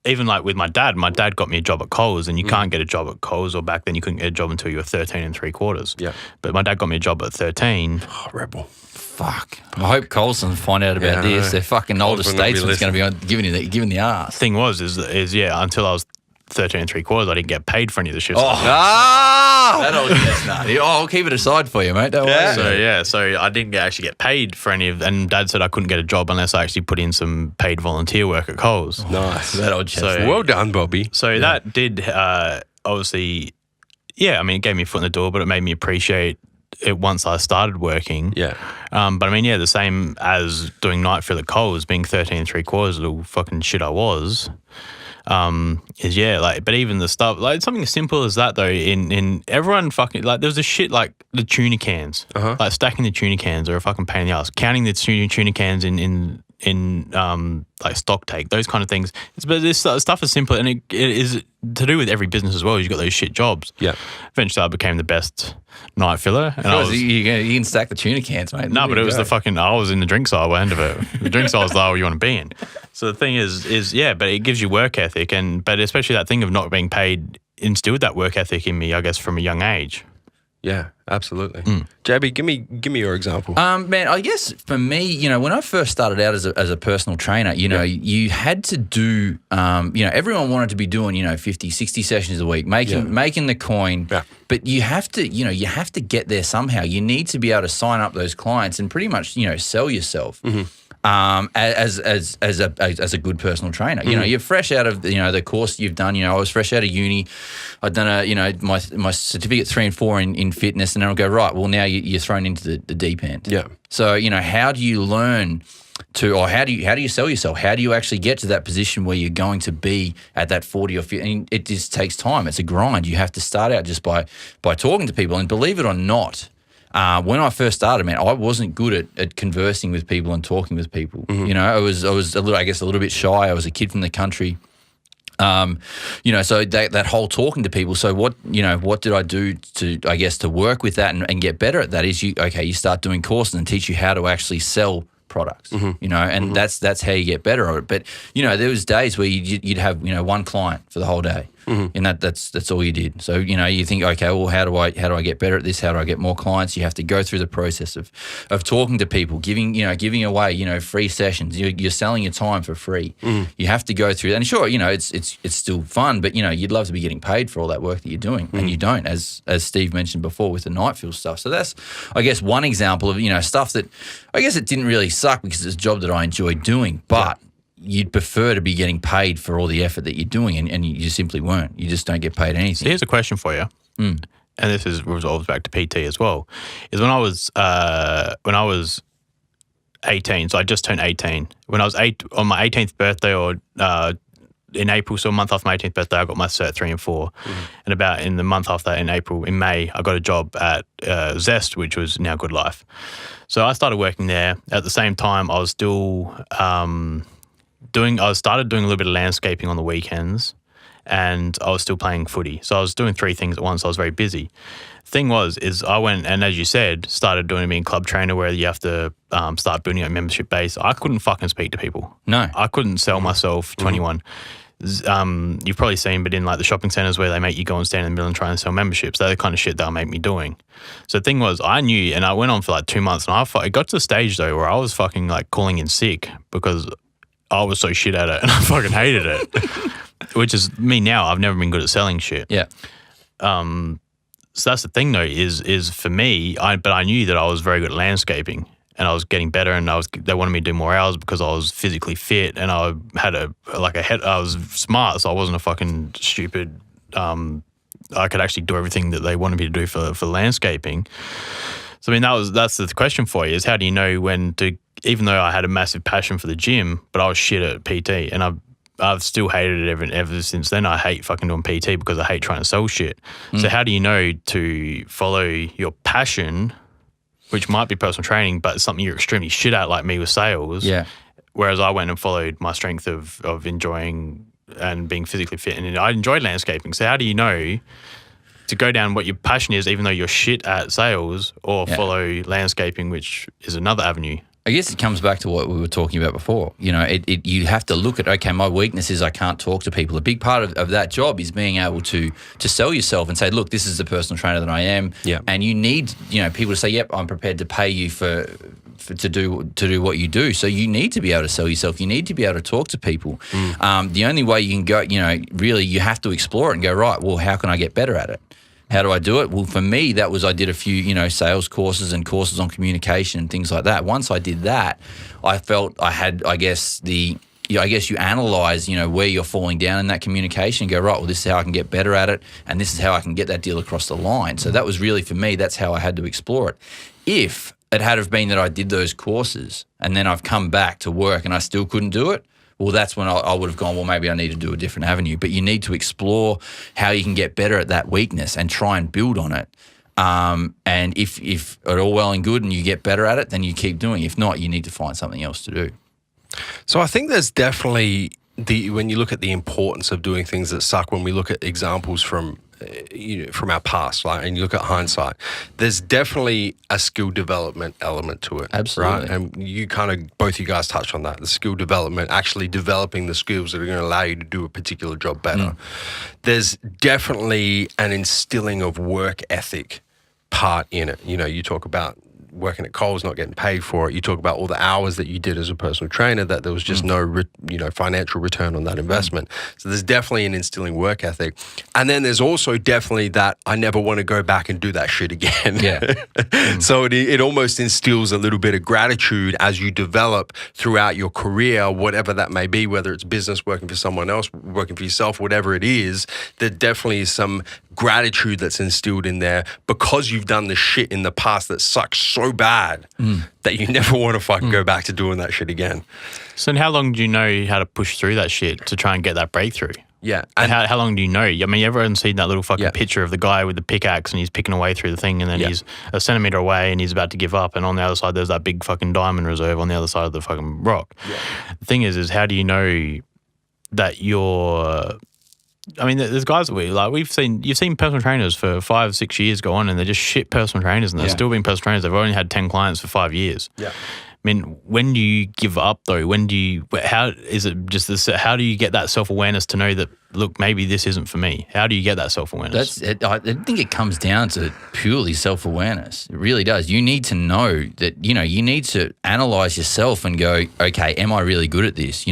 even like with my dad got me a job at Coles, and you can't get a job at Coles, or back then you couldn't get a job until you were 13 3/4. Yeah. But my dad got me a job at 13. Oh, rebel. Fuck. I hope Colson find out about this. Their fucking older statesman's going to be giving the arse. Thing was, until I was 13 3/4, I didn't get paid for any of the shifts. That old chestnut. I'll keep it aside for you, mate. Don't worry. So I didn't actually get paid for any of, and Dad said I couldn't get a job unless I actually put in some paid volunteer work at Coles. Nice. That old chestnut. Well done, Bobby. So that did obviously, I mean, it gave me a foot in the door, but it made me appreciate it once I started working. Yeah. But I mean, the same as doing Nightfield at Coles, being 13 3/4, little fucking shit I was. But even the stuff, like something as simple as that though, in everyone fucking, like there was a shit like the tuna cans, like stacking the tuna cans are a fucking pain in the ass. Counting the tuna cans in like stock take, those kind of things. But this stuff is simple, and it is to do with every business as well. You've got those shit jobs. Yeah. Eventually, I became the best night filler, and you can stack the tuna cans, mate. no, but it was I was in the drink side end of it. The drink side is the aisle you want to be in. So the thing is, yeah, but it gives you work ethic, but especially that thing of not being paid instilled that work ethic in me, I guess, from a young age. Yeah, absolutely. JB, give me your example. Man, I guess for me, when I first started out as a personal trainer, you had to do, everyone wanted to be doing, 50, 60 sessions a week, making the coin. Yeah. But you have to get there somehow. You need to be able to sign up those clients and pretty much, sell yourself. Mm-hmm. As a good personal trainer, you're fresh out of the course you've done. I was fresh out of uni. I'd done my certificate 3 and 4 in fitness, and then I'll go right. Well, now you're thrown into the deep end. Yeah. So how do you learn or how do you sell yourself? How do you actually get to that position where you're going to be at that 40 or 50? And it just takes time. It's a grind. You have to start out just by talking to people, and believe it or not. When I first started, man, I wasn't good at conversing with people and talking with people. Mm-hmm. I was a little bit shy. I was a kid from the country. So that whole talking to people. So what did I do to work with that and get better at that is you start doing courses and teach you how to actually sell products, and that's how you get better at it. But, there was days where you'd have, one client for the whole day. Mm-hmm. And that's all you did. So, you think, okay, well, how do I get better at this? How do I get more clients? You have to go through the process of talking to people, giving away, free sessions. You're selling your time for free. Mm-hmm. You have to go through that. And sure, it's still fun, but, you'd love to be getting paid for all that work that you're doing. Mm-hmm. And you don't, as Steve mentioned before with the night fill stuff. So that's, I guess, one example of, stuff that I guess it didn't really suck because it's a job that I enjoyed doing, but you'd prefer to be getting paid for all the effort that you're doing, and you simply weren't. You just don't get paid anything. So here's a question for you, and this resolves back to PT as well. Is when I was 18, so I just turned 18. When I was on my 18th birthday, or in April, so a month after my 18th birthday, I got my cert 3 and 4, and about in the month after that, in May, I got a job at Zest, which was now Good Life. So I started working there. At the same time, I was still started doing a little bit of landscaping on the weekends, and I was still playing footy. So I was doing 3 things at once. I was very busy. Thing is I went and, as you said, started being club trainer, where you have to start building a membership base. I couldn't fucking speak to people. No. I couldn't sell myself to anyone. You've probably seen, but in like the shopping centres where they make you go and stand in the middle and try and sell memberships, they're the kind of shit they'll make me doing. So the thing was, I knew, and I went on for like 2 months, and it got to the stage though where I was fucking like calling in sick because I was so shit at it and I fucking hated it. Which is me now. I've never been good at selling shit. Yeah. So that's the thing though, is for me, but I knew that I was very good at landscaping, and I was getting better, and they wanted me to do more hours because I was physically fit, and I had I was smart, so I wasn't a fucking stupid. I could actually do everything that they wanted me to do for landscaping. So I mean, that's the question for you, is how do you know when to, even though I had a massive passion for the gym, but I was shit at PT, and I've still hated it ever since then. I hate fucking doing PT because I hate trying to sell shit. So how do you know to follow your passion, which might be personal training, but it's something you're extremely shit at, like me with sales? Yeah. Whereas I went and followed my strength of enjoying and being physically fit, and I enjoyed landscaping. So how do you know to go down what your passion is, even though you're shit at sales, or follow landscaping, which is another avenue? I guess it comes back to what we were talking about before. You have to look at, okay, my weakness is I can't talk to people. A big part of that job is being able to sell yourself and say, look, this is the personal trainer that I am. Yeah. And you need, people to say, yep, I'm prepared to pay you to do what you do. So you need to be able to sell yourself. You need to be able to talk to people. The only way you can go, really you have to explore it and go, right, well, how can I get better at it? How do I do it? Well, for me, that was I did a few, sales courses and courses on communication and things like that. Once I did that, I felt I had, I guess you analyze, where you're falling down in that communication and go, right, well, this is how I can get better at it, and this is how I can get that deal across the line. So that was really, for me, that's how I had to explore it. If it had have been that I did those courses and then I've come back to work and I still couldn't do it, well, that's when I would have gone, well, maybe I need to do a different avenue. But you need to explore how you can get better at that weakness and try and build on it. And if it's all well and good and you get better at it, then you keep doing it. If not, you need to find something else to do. So I think there's definitely when you look at the importance of doing things that suck, when we look at examples from from our past, like, and you look at hindsight, there's definitely a skill development element to it. Absolutely. Right? And you kind of, both you guys touched on that, the skill development, actually developing the skills that are going to allow you to do a particular job better. There's definitely an instilling of work ethic part in it. You talk about working at Coles, not getting paid for it. You talk about all the hours that you did as a personal trainer, that there was just no, financial return on that investment. So there's definitely an instilling work ethic. And then there's also definitely that I never want to go back and do that shit again. Yeah. So it almost instills a little bit of gratitude as you develop throughout your career, whatever that may be, whether it's business, working for someone else, working for yourself, whatever it is, there definitely is some gratitude that's instilled in there because you've done the shit in the past that sucks so bad that you never want to fucking go back to doing that shit again. So, and how long do you know how to push through that shit to try and get that breakthrough? Yeah. And how long do you know? I mean, everyone's seen that little fucking picture of the guy with the pickaxe and he's picking away through the thing and then he's a centimetre away and he's about to give up, and on the other side there's that big fucking diamond reserve on the other side of the fucking rock. Yeah. The thing is how do you know that you're... I mean, there's guys that you've seen personal trainers for 5-6 years go on and they're just shit personal trainers and they're still being personal trainers. They've only had 10 clients for 5 years. Yeah. I mean, when do you give up though? How is it just this? How do you get that self-awareness to know that, look, maybe this isn't for me? How do you get that self-awareness? I think it comes down to purely self-awareness. It really does. You need to know that, you need to analyze yourself and go, okay, am I really good at this?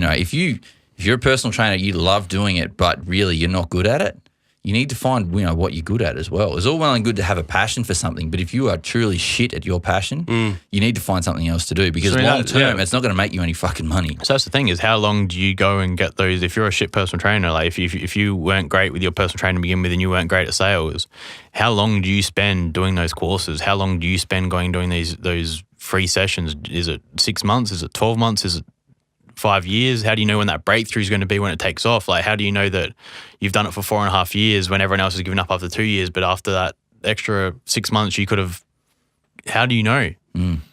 If you're a personal trainer, you love doing it, but really you're not good at it, you need to find, what you're good at as well. It's all well and good to have a passion for something, but if you are truly shit at your passion, you need to find something else to do because long term, it's not going to make you any fucking money. So that's the thing is, how long do you go and get those? If you're a shit personal trainer, like if you weren't great with your personal training to begin with and you weren't great at sales, how long do you spend doing those courses? How long do you spend doing those free sessions? Is it 6 months? Is it 12 months? Is it 5 years? How do you know when that breakthrough is going to be when it takes off? Like, how do you know that you've done it for 4.5 years when everyone else has given up after 2 years, but after that extra 6 months you could have? How do you know? I'm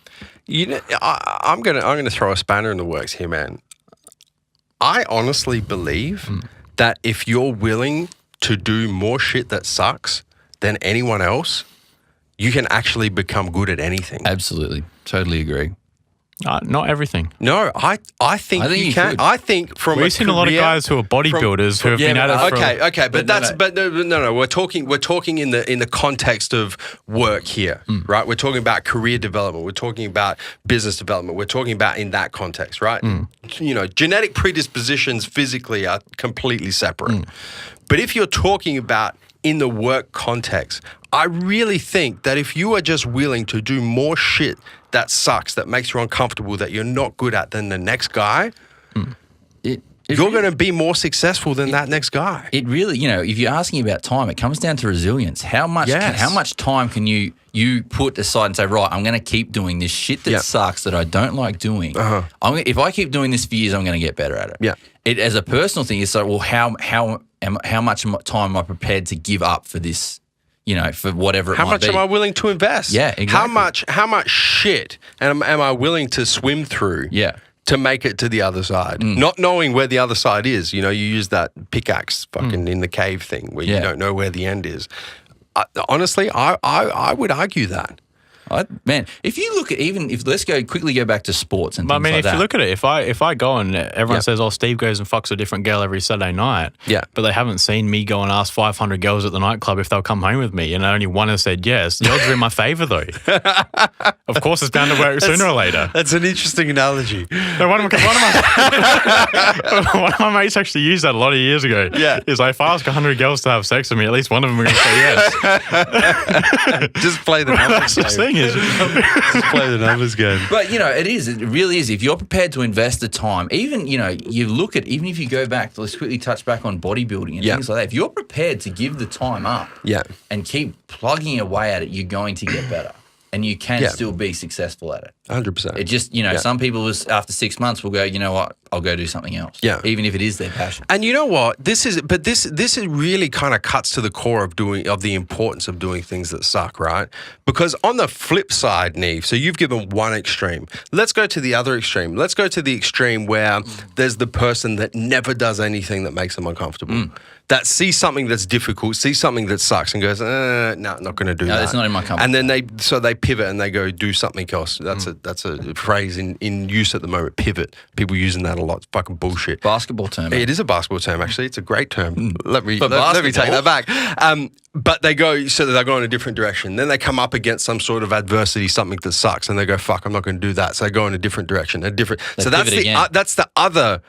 gonna throw a spanner in the works here, man. I honestly believe that if you're willing to do more shit that sucks than anyone else, you can actually become good at anything. Absolutely, totally agree. Not everything. No, I think you can. Could. I think from we've seen a lot of guys who are bodybuilders who have been at it. Okay, but no. We're talking in the context of work here, right? We're talking about career development. We're talking about business development. We're talking about in that context, right? Genetic predispositions physically are completely separate. But if you're talking about in the work context, I really think that if you are just willing to do more shit that sucks, that makes you uncomfortable, that you're not good at than the next guy, you're going to be more successful than that next guy. It really, if you're asking about time, it comes down to resilience. How much time can you put aside and say, right, I'm going to keep doing this shit that sucks that I don't like doing. If I keep doing this for years, I'm going to get better at it. Yeah. It as a personal thing, it's like, well, how much time am I prepared to give up for this? For whatever it might be. How much am I willing to invest? Yeah, exactly. How much shit am I willing to swim through? Yeah. To make it to the other side, not knowing where the other side is. You use that pickaxe fucking in the cave thing where you don't know where the end is. Honestly, I would argue that. Man, if you look at let's quickly go back to sports and things like that. If you look at it, if I go and everyone says, oh, Steve goes and fucks a different girl every Saturday night, but they haven't seen me go and ask 500 girls at the nightclub if they'll come home with me, and only one has said yes, the odds are in my favour though. Of course it's bound to work sooner or later. That's an interesting analogy. No, one of my mates actually used that a lot of years ago. Yeah. Is like, if I ask 100 girls to have sex with me, at least one of them are going to say yes. Just play the numbers game. Just play the numbers game. But, it really is. If you're prepared to invest the time, even, you look at, even if you go back, let's quickly touch back on bodybuilding and things like that. If you're prepared to give the time up and keep plugging away at it, you're going to get better. and you can Yeah. still be successful at it. 100%. It just, some people after 6 months will go, you know what, I'll go do something else. Yeah. Even if it is their passion. And you know what? This is really kind of cuts to the core of the importance of doing things that suck, right? Because on the flip side, Neve, so you've given one extreme. Let's go to the other extreme. Let's go to the extreme where there's the person that never does anything that makes them uncomfortable. That sees something that's difficult, sees something that sucks, and goes, no, not going to do that. No, that's not in my comfort. And then they pivot and they go do something else. That's a phrase in use at the moment. Pivot. People using that a lot. It's fucking bullshit. Basketball term. It is a basketball term, actually. It's a great term. Let me take basketball? that back. But they go in a different direction. Then they come up against some sort of adversity, something that sucks, and they go, "Fuck, I'm not going to do that." So they go in a different direction, So that's the other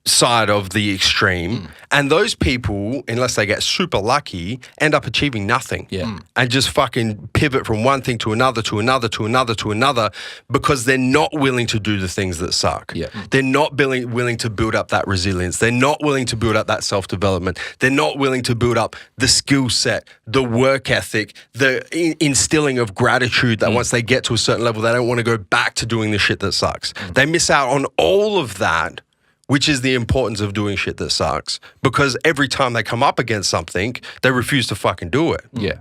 side of the extreme. And those people, unless they get super lucky, end up achieving nothing. Yeah. And just fucking pivot from one thing to another, to another, to another, to another, because they're not willing to do the things that suck. Yeah. They're not willing to build up that resilience. They're not willing to build up that self-development. They're not willing to build up the skill set, the work ethic, the instilling of gratitude that once they get to a certain level, they don't want to go back to doing the shit that sucks. They miss out on all of that, which is the importance of doing shit that sucks, because every time they come up against something, they refuse to fucking do it. Yeah.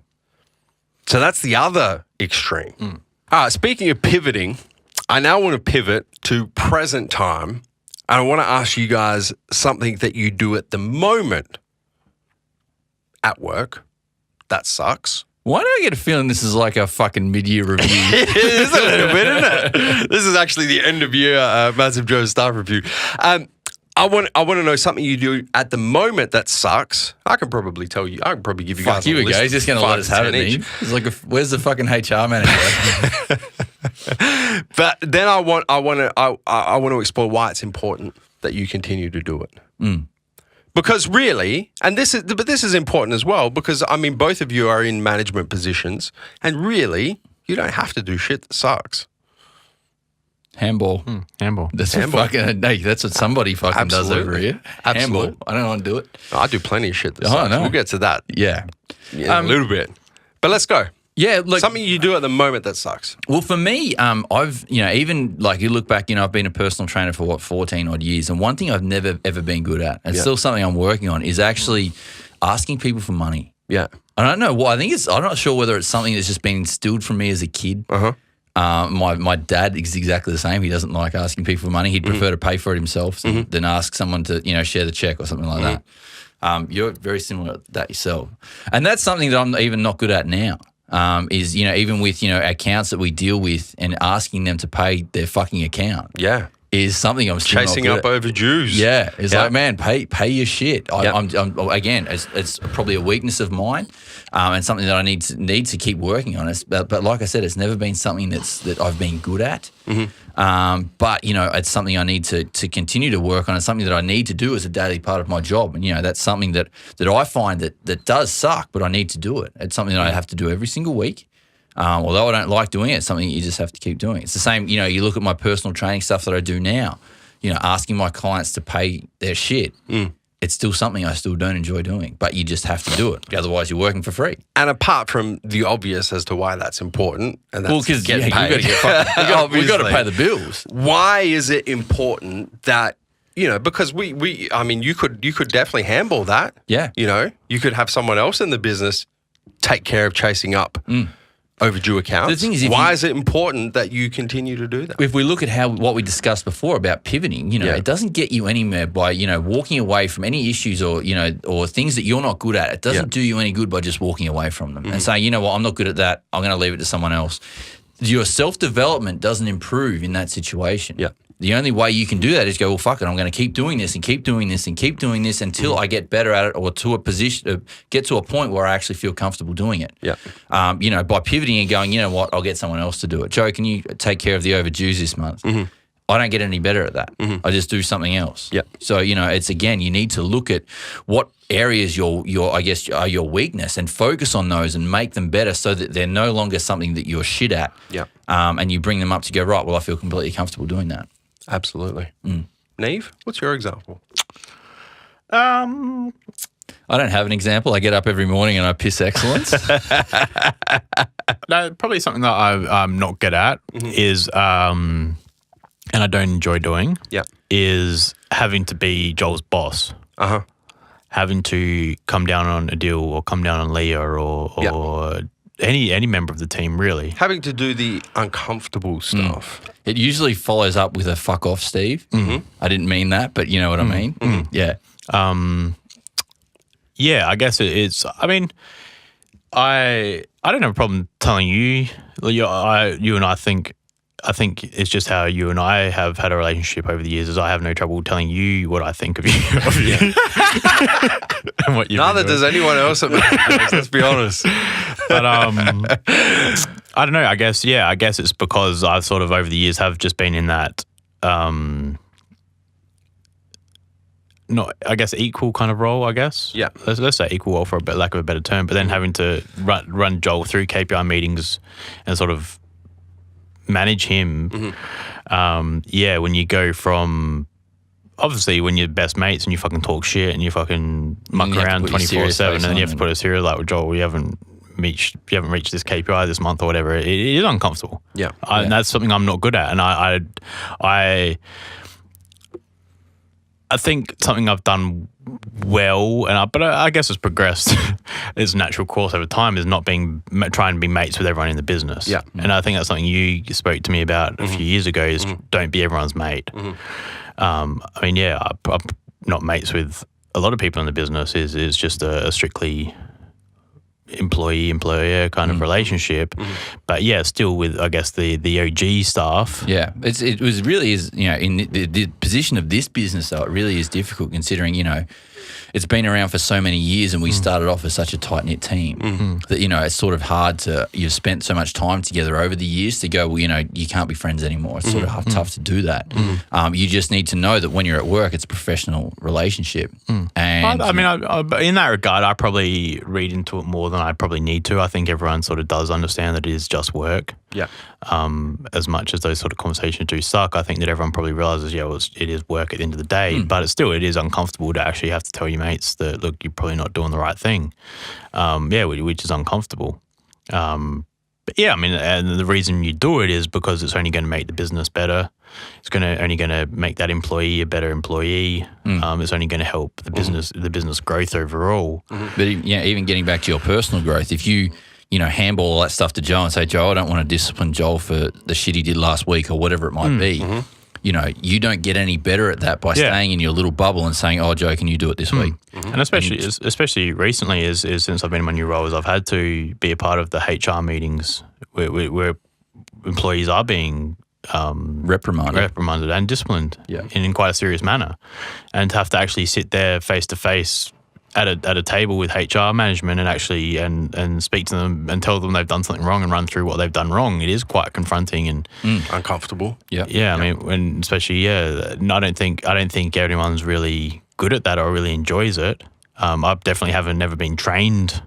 So that's the other extreme. Speaking of pivoting, I now want to pivot to present time, and I want to ask you guys something that you do at the moment at work that sucks. Why do I get a feeling this is like a fucking mid-year review? It is a little bit, isn't it? This is actually the end of year MassiveJoes staff review. I want to know something you do at the moment that sucks. I can probably tell you. I can probably give you guys. Fuck you, list guys. He's just going to let us have it. each. It's like, where's the fucking HR manager? But then I want to explore why it's important that you continue to do it. Because really, and this is important as well, because I mean, both of you are in management positions, and really, you don't have to do shit that sucks. Handball. Handball. That's Handball. that's what somebody fucking does over here. Absolutely. Handball. I don't want to do it. I do plenty of shit that Oh, sucks. no. We'll get to that Yeah. in a little bit. But let's go. Yeah, look. Something you do at the moment that sucks. Well, for me, I've, even like you look back, I've been a personal trainer for 14 odd years. And one thing I've never, ever been good at, and still something I'm working on, is actually asking people for money. Yeah. I don't know why. I'm not sure whether it's something that's just been instilled from me as a kid. My dad is exactly the same. He doesn't like asking people for money. He'd prefer to pay for it himself than ask someone to, share the check or something like that. You're very similar to that yourself. And that's something that I'm even not good at now. Is, even with, accounts that we deal with and asking them to pay their fucking account. Yeah. Is something I'm still Chasing not up good at. overdues. Yeah. It's like, man, pay your shit. Yeah. I'm again, it's probably a weakness of mine and something that I need to keep working on. But like I said, it's never been something that I've been good at. But, it's something I need to continue to work on. It's something that I need to do as a daily part of my job. And, that's something that I find that does suck, but I need to do it. It's something that I have to do every single week. Although I don't like doing it, it's something you just have to keep doing. It's the same, you look at my personal training stuff that I do now, asking my clients to pay their shit. It's still something I still don't enjoy doing, but you just have to do it. Otherwise, you're working for free. And apart from the obvious as to why that's important, and that's Because getting you got paid. to get fucking, we got to pay the bills. Why is it important that, because you could definitely handle that. Yeah. You could have someone else in the business take care of chasing up overdue accounts. The thing is, why is it important that you continue to do that? If we look at what we discussed before about pivoting, it doesn't get you anywhere by, walking away from any issues or things that you're not good at. It doesn't do you any good by just walking away from them and saying, I'm not good at that. I'm going to leave it to someone else. Your self-development doesn't improve in that situation. Yeah. The only way you can do that is go, well, fuck it, I'm going to keep doing this and keep doing this and keep doing this until I get better at it or to a position, get to a point where I actually feel comfortable doing it. Yeah. By pivoting and going, I'll get someone else to do it. Joe, can you take care of the overdues this month? I don't get any better at that. I just do something else. Yeah. So, it's again, you need to look at what areas are your weakness and focus on those and make them better so that they're no longer something that you're shit at. Yeah. And you bring them up to go, right, well, I feel completely comfortable doing that. Absolutely. Neve, what's your example? I don't have an example. I get up every morning and I piss excellence. probably something that I'm not good at is, and I don't enjoy doing, is having to be Joel's boss. Having to come down on a deal or come down on Leah or any member of the team, really. Having to do the uncomfortable stuff. It usually follows up with a fuck off, Steve. I didn't mean that, but you know what I mean? Yeah. Yeah, I guess it's, I mean, I don't have a problem telling you, you and I think it's just how you and I have had a relationship over the years. Is I have no trouble telling you what I think of you. And what Neither does anyone else at MassiveJoes, let's be honest. But I don't know. I guess it's because I've sort of over the years have just been in that not, I guess, equal kind of role, I guess. Yeah. Let's say equal role for a bit, lack of a better term, but then having to run Joel through KPI meetings and sort of manage him. When you go from, obviously when you're best mates and you fucking talk shit and you fucking muck around 24/7 and then you have to put a serious like, well, Joel, we haven't reached this KPI this month or whatever. It is uncomfortable. And that's something I'm not good at. And I think something I've done well, but I guess it's progressed. It's a natural course over time. Is not trying to be mates with everyone in the business. And I think that's something you spoke to me about a few years ago. Is don't be everyone's mate. I mean, I'm not mates with a lot of people in the business. Is just a strictly employee-employer kind of relationship. But still with, I guess, the OG staff. Yeah, it was really is, in the position of this business, though, it really is difficult considering, it's been around for so many years and we started off as such a tight-knit team that, it's sort of hard to, you've spent so much time together over the years to go, well, you can't be friends anymore. It's sort of tough to do that. You just need to know that when you're at work, it's a professional relationship. And I mean, in that regard, I probably read into it more than I probably need to. I think everyone sort of does understand that it is just work. As much as those sort of conversations do suck, I think that everyone probably realizes, it is work at the end of the day. But it is uncomfortable to actually have to tell your mates that, look, you're probably not doing the right thing. Which is uncomfortable. But I mean, and the reason you do it is because it's only going to make the business better. It's only going to make that employee a better employee. It's only going to help the business growth overall. But even getting back to your personal growth, if you handball all that stuff to Joel and say, Joel, I don't want to discipline Joel for the shit he did last week or whatever it might be. You don't get any better at that by staying in your little bubble and saying, oh, Joe, can you do it this week? And especially recently is since I've been in my new roles, I've had to be a part of the HR meetings where employees are being reprimanded and disciplined in quite a serious manner. And to have to actually sit there face to face at a table with HR management and actually and speak to them and tell them they've done something wrong and run through what they've done wrong, it is quite confronting and uncomfortable. I mean, when especially I don't think everyone's really good at that or really enjoys it. I definitely never been trained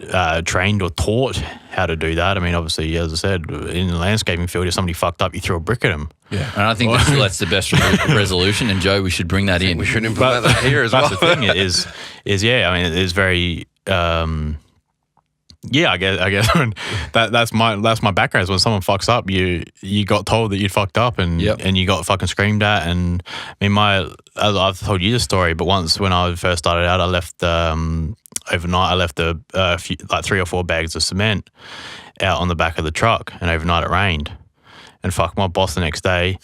or taught how to do that. I mean, obviously, as I said, in the landscaping field, if somebody fucked up, you throw a brick at them. Yeah, and I think that's the best resolution. And Joe, we should bring that in. We should implement that here as well. That's the thing is I mean, it is very. I guess that's my background. Is when someone fucks up, you got told that you fucked up and you got fucking screamed at. And I mean, as I've told you the story, but once when I first started out, I left overnight. I left a few, like 3 or 4 bags of cement out on the back of the truck, and overnight it rained. And fuck, my boss the next day,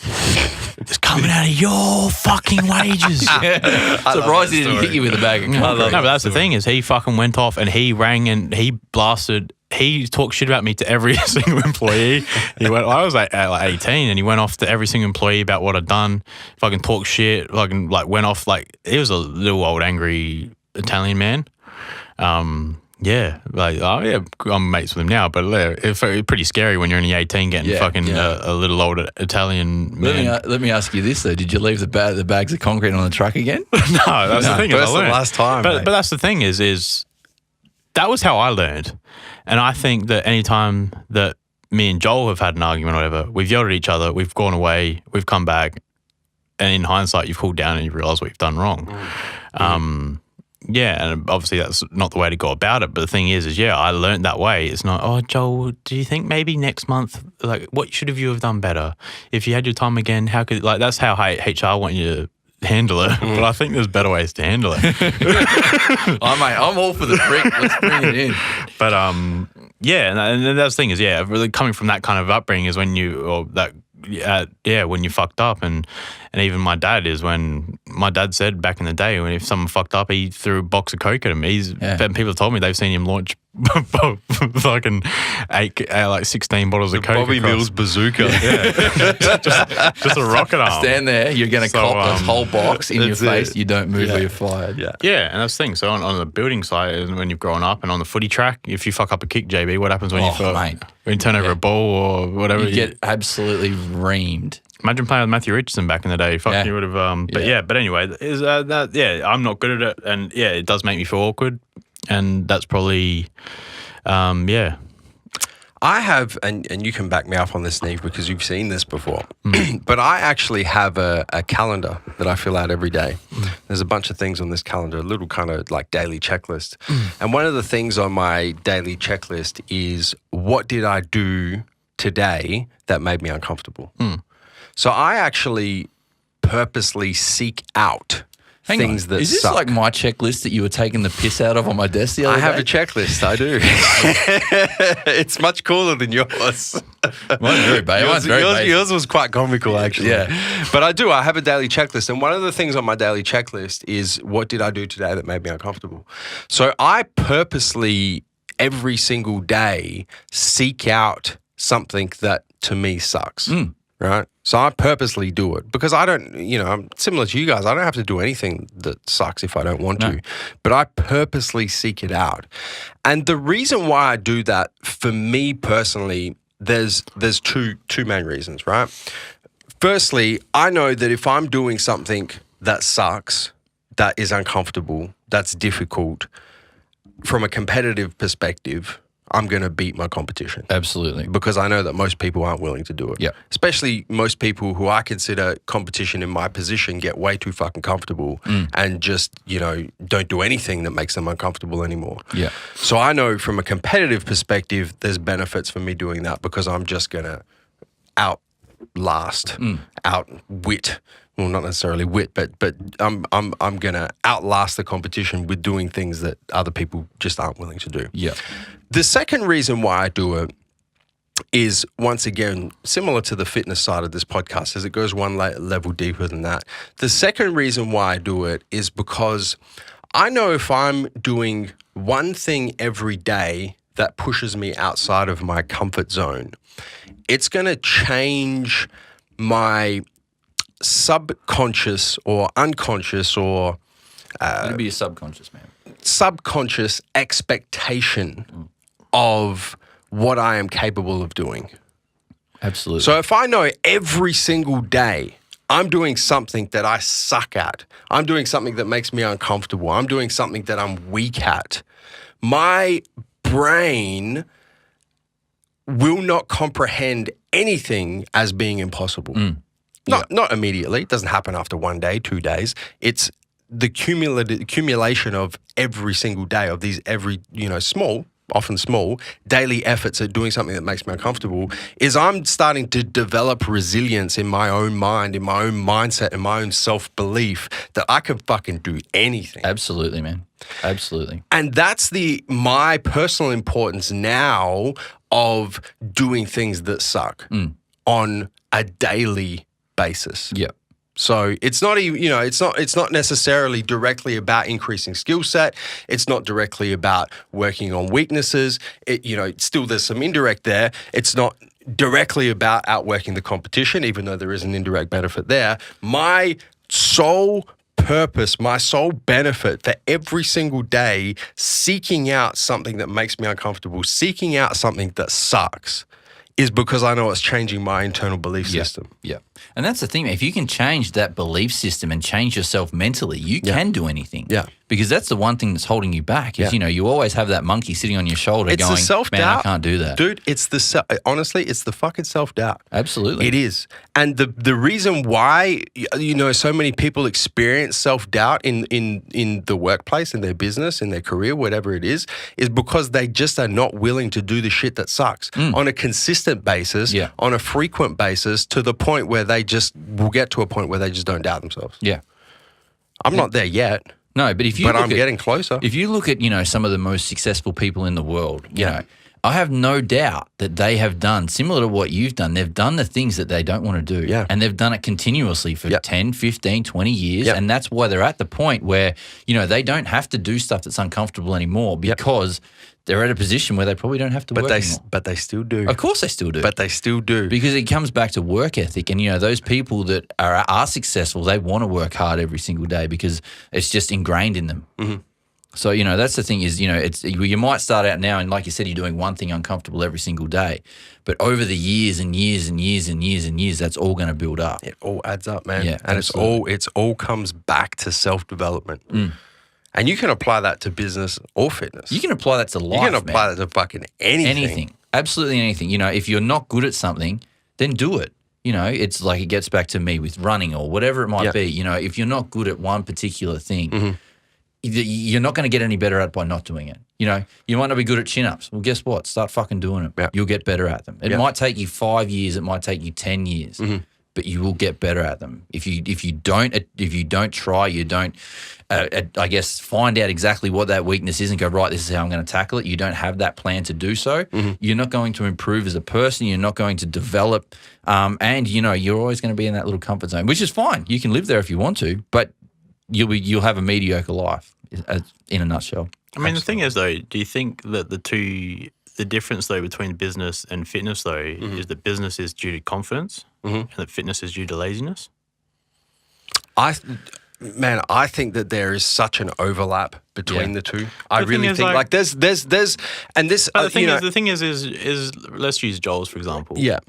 it's coming out of your fucking wages. Surprised he didn't hit you with a bag of concrete. No, but that's the thing is he fucking went off and he rang and he blasted. He talked shit about me to every single employee. I was like 18 and he went off to every single employee about what I'd done. Fucking talked shit. Fucking went off he was a little old angry Italian man. I'm mates with him now, but it's pretty scary when you're only 18 getting a little old Italian man. Let me ask you this though: did you leave the bags of concrete on the truck again? No, that's the thing. First and last time. But that's the thing is that was how I learned, and I think that any time that me and Joel have had an argument or whatever, we've yelled at each other, we've gone away, we've come back, and in hindsight, you've cooled down and you realise what you've done wrong. Yeah, and obviously that's not the way to go about it. But the thing is yeah, I learned that way. It's not, oh, Joel, do you think maybe next month, like, what should have you have done better? If you had your time again, how could, like, that's how HR want you to handle it. But I think there's better ways to handle it. I'm all for the brick. Let's bring it in. But yeah, and that's the thing is, yeah, really coming from that kind of upbringing is when when you fucked up, and even my dad is when my dad said back in the day when if someone fucked up, he threw a box of coke at him. And people have told me they've seen him launch fucking 16 bottles of coke. Bobby Mills bazooka. just a rocket arm. Stand there, you're going to cop this whole box in your face. it. You don't move or you're fired. Yeah, and that's the thing. So on the building site, when you've grown up, and on the footy track, if you fuck up a kick, JB, what happens when when you turn over a ball or whatever? You get absolutely reamed. Imagine playing with Matthew Richardson back in the day. Fuck, you would have. But anyway, is I'm not good at it, and it does make me feel awkward, and that's probably, I have, and you can back me up on this, Neve, because you've seen this before. But I actually have a calendar that I fill out every day. There's a bunch of things on this calendar, a little kind of like daily checklist. And one of the things on my daily checklist is, what did I do today that made me uncomfortable? So I actually purposely seek out things that Is this suck. like my checklist that you were taking the piss out of on my desk the other I have day? a checklist, I do. It's much cooler than yours. Mine's very basic. Yours was quite comical, actually. Yeah. But I have a daily checklist. And one of the things on my daily checklist is, what did I do today that made me uncomfortable? So I purposely, every single day, seek out something that to me sucks. Right? So I purposely do it because I don't, I'm similar to you guys. I don't have to do anything that sucks if I don't want to, but I purposely seek it out. And the reason why I do that, for me personally, there's two main reasons, right? Firstly, I know that if I'm doing something that sucks, that is uncomfortable, that's difficult, from a competitive perspective, I'm going to beat my competition. Absolutely. Because I know that most people aren't willing to do it. Yeah. Especially most people who I consider competition in my position get way too fucking comfortable and just, don't do anything that makes them uncomfortable anymore. Yeah. So I know from a competitive perspective, there's benefits for me doing that because I'm just going to outwit. Well, not necessarily wit, but I'm gonna outlast the competition with doing things that other people just aren't willing to do. Yeah. The second reason why I do it is, once again, similar to the fitness side of this podcast, as it goes one level deeper than that. The second reason why I do it is because I know if I'm doing one thing every day that pushes me outside of my comfort zone, it's gonna change my subconscious or unconscious or It'd be your subconscious, man. subconscious expectation of what I am capable of doing. Absolutely. So if I know every single day I'm doing something that I suck at, I'm doing something that makes me uncomfortable, I'm doing something that I'm weak at, my brain will not comprehend anything as being impossible. Not immediately. It doesn't happen after 1 day, 2 days. It's the accumulation of every single day of these often small, daily efforts at doing something that makes me uncomfortable, is I'm starting to develop resilience in my own mind, in my own mindset, in my own self-belief that I can fucking do anything. Absolutely, man. Absolutely. And that's my personal importance now of doing things that suck on a daily basis. Yeah. So it's not even, it's not necessarily directly about increasing skill set. It's not directly about working on weaknesses. Still there's some indirect there. It's not directly about outworking the competition, even though there is an indirect benefit there. My sole purpose, my sole benefit for every single day, seeking out something that makes me uncomfortable, seeking out something that sucks, is because I know it's changing my internal belief system. Yeah. And that's the thing, man. If you can change that belief system and change yourself mentally, you can do anything. Yeah. Because that's the one thing that's holding you back is, you always have that monkey sitting on your shoulder It's going, the self-doubt. man, I can't do that. Dude, honestly, it's the fucking self-doubt. Absolutely. It is. And the reason why, so many people experience self-doubt in the workplace, in their business, in their career, whatever it is because they just are not willing to do the shit that sucks on a consistent basis, on a frequent basis, to the point where they just will get to a point where they just don't doubt themselves. Yeah. I'm not there yet. No, but I'm getting closer. If you look at, some of the most successful people in the world, I have no doubt that they have done similar to what you've done. They've done the things that they don't want to do. Yeah. And they've done it continuously for 10, 15, 20 years. Yep. And that's why they're at the point where, they don't have to do stuff that's uncomfortable anymore because they're at a position where they probably don't have to work anymore. But they still do. Of course they still do. But they still do. Because it comes back to work ethic. And, those people that are successful, they want to work hard every single day because it's just ingrained in them. Mm-hmm. So, that's the thing is, you might start out now and like you said, you're doing one thing uncomfortable every single day. But over the years and years and years and years and years, that's all going to build up. It all adds up, man. Yeah, and absolutely. it's all comes back to self-development. And you can apply that to business or fitness. You can apply that to life, You can apply that to fucking anything. Anything. Absolutely anything. If you're not good at something, then do it. It's like it gets back to me with running or whatever it might be. If you're not good at one particular thing, you're not going to get any better at it by not doing it. You might not be good at chin-ups. Well, guess what? Start fucking doing it. Yep. You'll get better at them. It might take you 5 years. It might take you 10 years. But you will get better at them. If you don't try, you don't, I guess, find out exactly what that weakness is and go, right, this is how I'm going to tackle it. You don't have that plan to do so. You're not going to improve as a person. You're not going to develop. And, you're always going to be in that little comfort zone, which is fine. You can live there if you want to, but you'll have a mediocre life in a nutshell. I mean, the thing is, though, do you think that the difference, though, between business and fitness, though, is that business is due to confidence and that fitness is due to laziness? I think that there is such an overlap between the two. I really think like there's and this. But the thing is let's use Joel's for example. Yeah,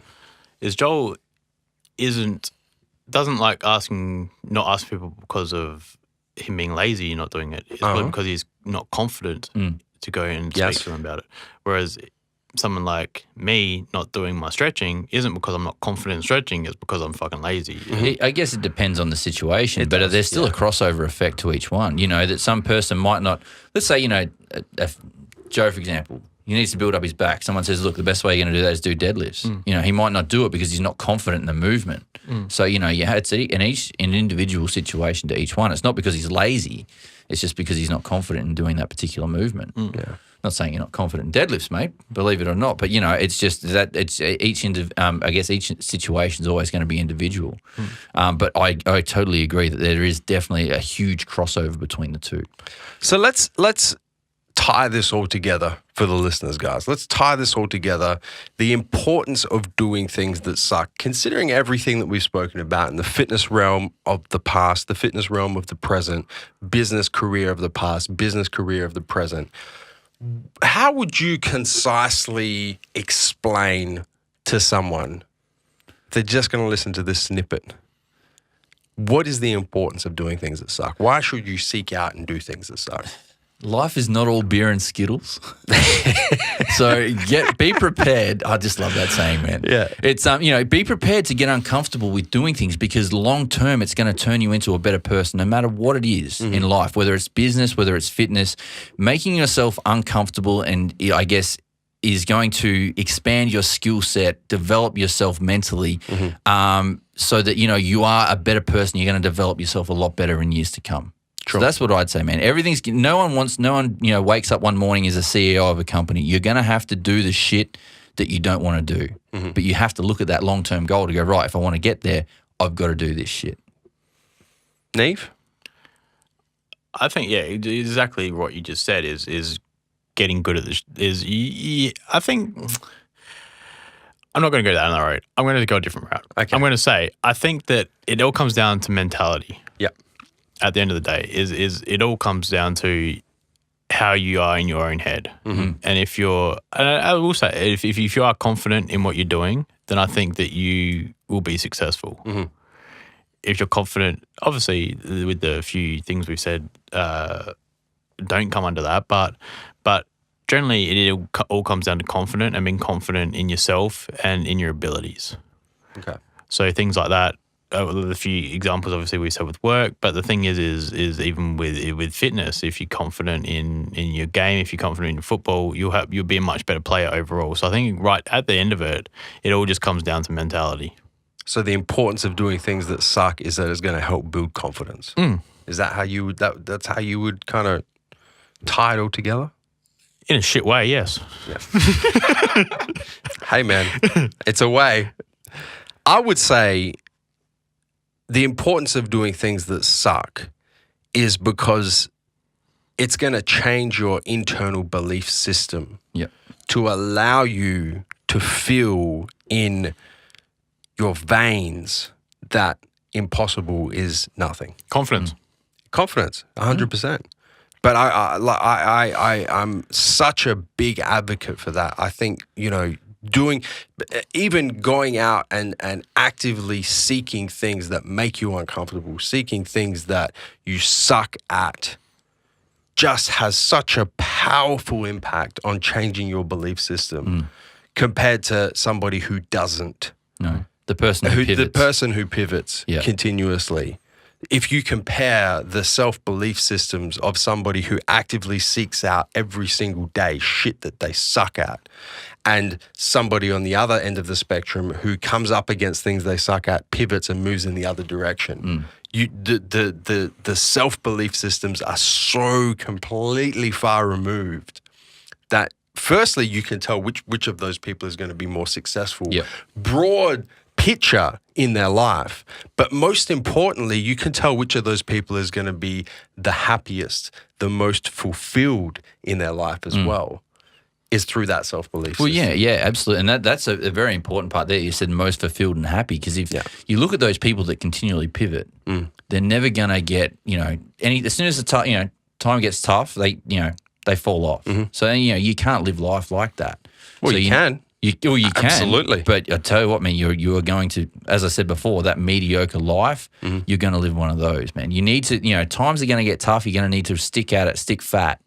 is Joel doesn't like not asking people because of him being lazy, not doing it. It's because he's not confident to go and speak to them about it. Whereas someone like me not doing my stretching isn't because I'm not confident in stretching, it's because I'm fucking lazy. I guess it depends on the situation, but there's still a crossover effect to each one. That some person might not, let's say, Joe, for example, he needs to build up his back. Someone says, look, the best way you're going to do that is do deadlifts. He might not do it because he's not confident in the movement. So, it's an individual situation to each one. It's not because he's lazy. It's just because he's not confident in doing that particular movement. Not saying you're not confident in deadlifts, mate, believe it or not. But, it's just that it's each situation is always going to be individual. But I totally agree that there is definitely a huge crossover between the two. So let's tie this all together for the listeners, guys. Let's tie this all together. The importance of doing things that suck, considering everything that we've spoken about in the fitness realm of the past, the fitness realm of the present, business career of the past, business career of the present. How would you concisely explain to someone if they're just going to listen to this snippet? What is the importance of doing things that suck? Why should you seek out and do things that suck? Life is not all beer and Skittles. So be prepared. I just love that saying, man. Yeah. It's, be prepared to get uncomfortable with doing things because long term it's going to turn you into a better person no matter what it is in life, whether it's business, whether it's fitness. Making yourself uncomfortable and I guess is going to expand your skill set, develop yourself mentally so that, you are a better person. You're going to develop yourself a lot better in years to come. So that's what I'd say, man. No one, wakes up one morning as a CEO of a company. You're going to have to do the shit that you don't want to do. But you have to look at that long-term goal to go, right, if I want to get there, I've got to do this shit. Neve? I think, exactly what you just said is getting good at this. I think, I'm not going to go down that road. I'm going to go a different route. Okay. I'm going to say, I think that it all comes down to mentality. Yeah. At the end of the day, is it all comes down to how you are in your own head. And if you're, and I will say, if you are confident in what you're doing, then I think that you will be successful. If you're confident, obviously, with the few things we've said don't come under that, but generally it all comes down to confident and being confident in yourself and in your abilities. Okay. So things like that. The few examples, obviously, we said with work, but the thing is even with fitness, if you're confident in your game, if you're confident in football, you'll be a much better player overall. So I think right at the end of it, it all just comes down to mentality. So the importance of doing things that suck is that it's going to help build confidence. Is that how you would that's how you would kind of tie it all together? In a shit way, yes. Yeah. Hey man, it's a way. I would say the importance of doing things that suck is because it's going to change your internal belief system to allow you to feel in your veins that impossible is nothing. Confidence. Confidence, 100%. But I'm such a big advocate for that. I think, even going out and actively seeking things that make you uncomfortable, seeking things that you suck at, just has such a powerful impact on changing your belief system compared to somebody who doesn't. No, the person who pivots continuously. If you compare the self-belief systems of somebody who actively seeks out every single day shit that they suck at, and somebody on the other end of the spectrum who comes up against things they suck at, pivots and moves in the other direction, the self-belief systems are so completely far removed that firstly you can tell which of those people is going to be more successful. Broad picture in their life, but most importantly, you can tell which of those people is going to be the happiest, the most fulfilled in their life as well, is through that self-belief Well, system. yeah, absolutely. And that's a very important part there. You said most fulfilled and happy, because if you look at those people that continually pivot, they're never going to get, as soon as the time gets tough, they fall off. So, you can't live life like that. Well, so you can. You can. Absolutely. But I tell you what, man, you are going to, as I said before, that mediocre life, you're going to live one of those, man. You need to, times are going to get tough. You're going to need to stick at it, stick fat,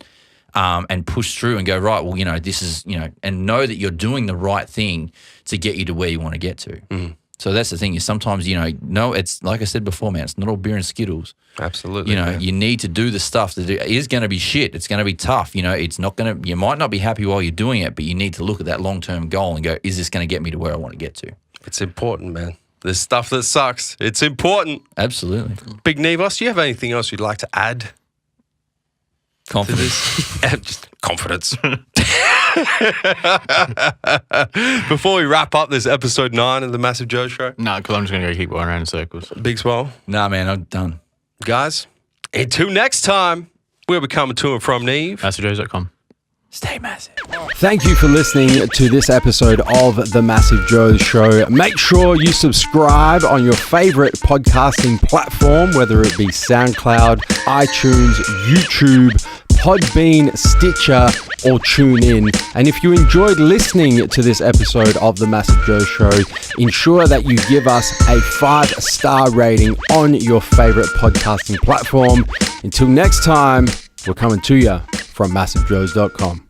and push through and go, right, well, this is, and know that you're doing the right thing to get you to where you want to get to. So that's the thing is sometimes, it's like I said before, man, it's not all beer and Skittles. Absolutely. You need to do the stuff that is going to be shit. It's going to be tough. It's not going to, you might not be happy while you're doing it, but you need to look at that long-term goal and go, is this going to get me to where I want to get to? It's important, man. There's stuff that sucks. It's important. Absolutely. Big Nevos, do you have anything else you'd like to add? Confidence. Just confidence. Before we wrap up this episode 9 of the Massive Joe Show. No, because I'm just going to go keep going around in circles. Big swell. Nah, man, I'm done. Guys, until next time, we'll be coming to and from Neve. MassiveJoes.com. Stay massive. Thank you for listening to this episode of the Massive Joes Show. Make sure you subscribe on your favorite podcasting platform, whether it be SoundCloud, iTunes, YouTube, Podbean, Stitcher, or TuneIn. And if you enjoyed listening to this episode of the Massive Joe Show, ensure that you give us a 5-star rating on your favorite podcasting platform. Until next time, we're coming to you from MassiveJoes.com.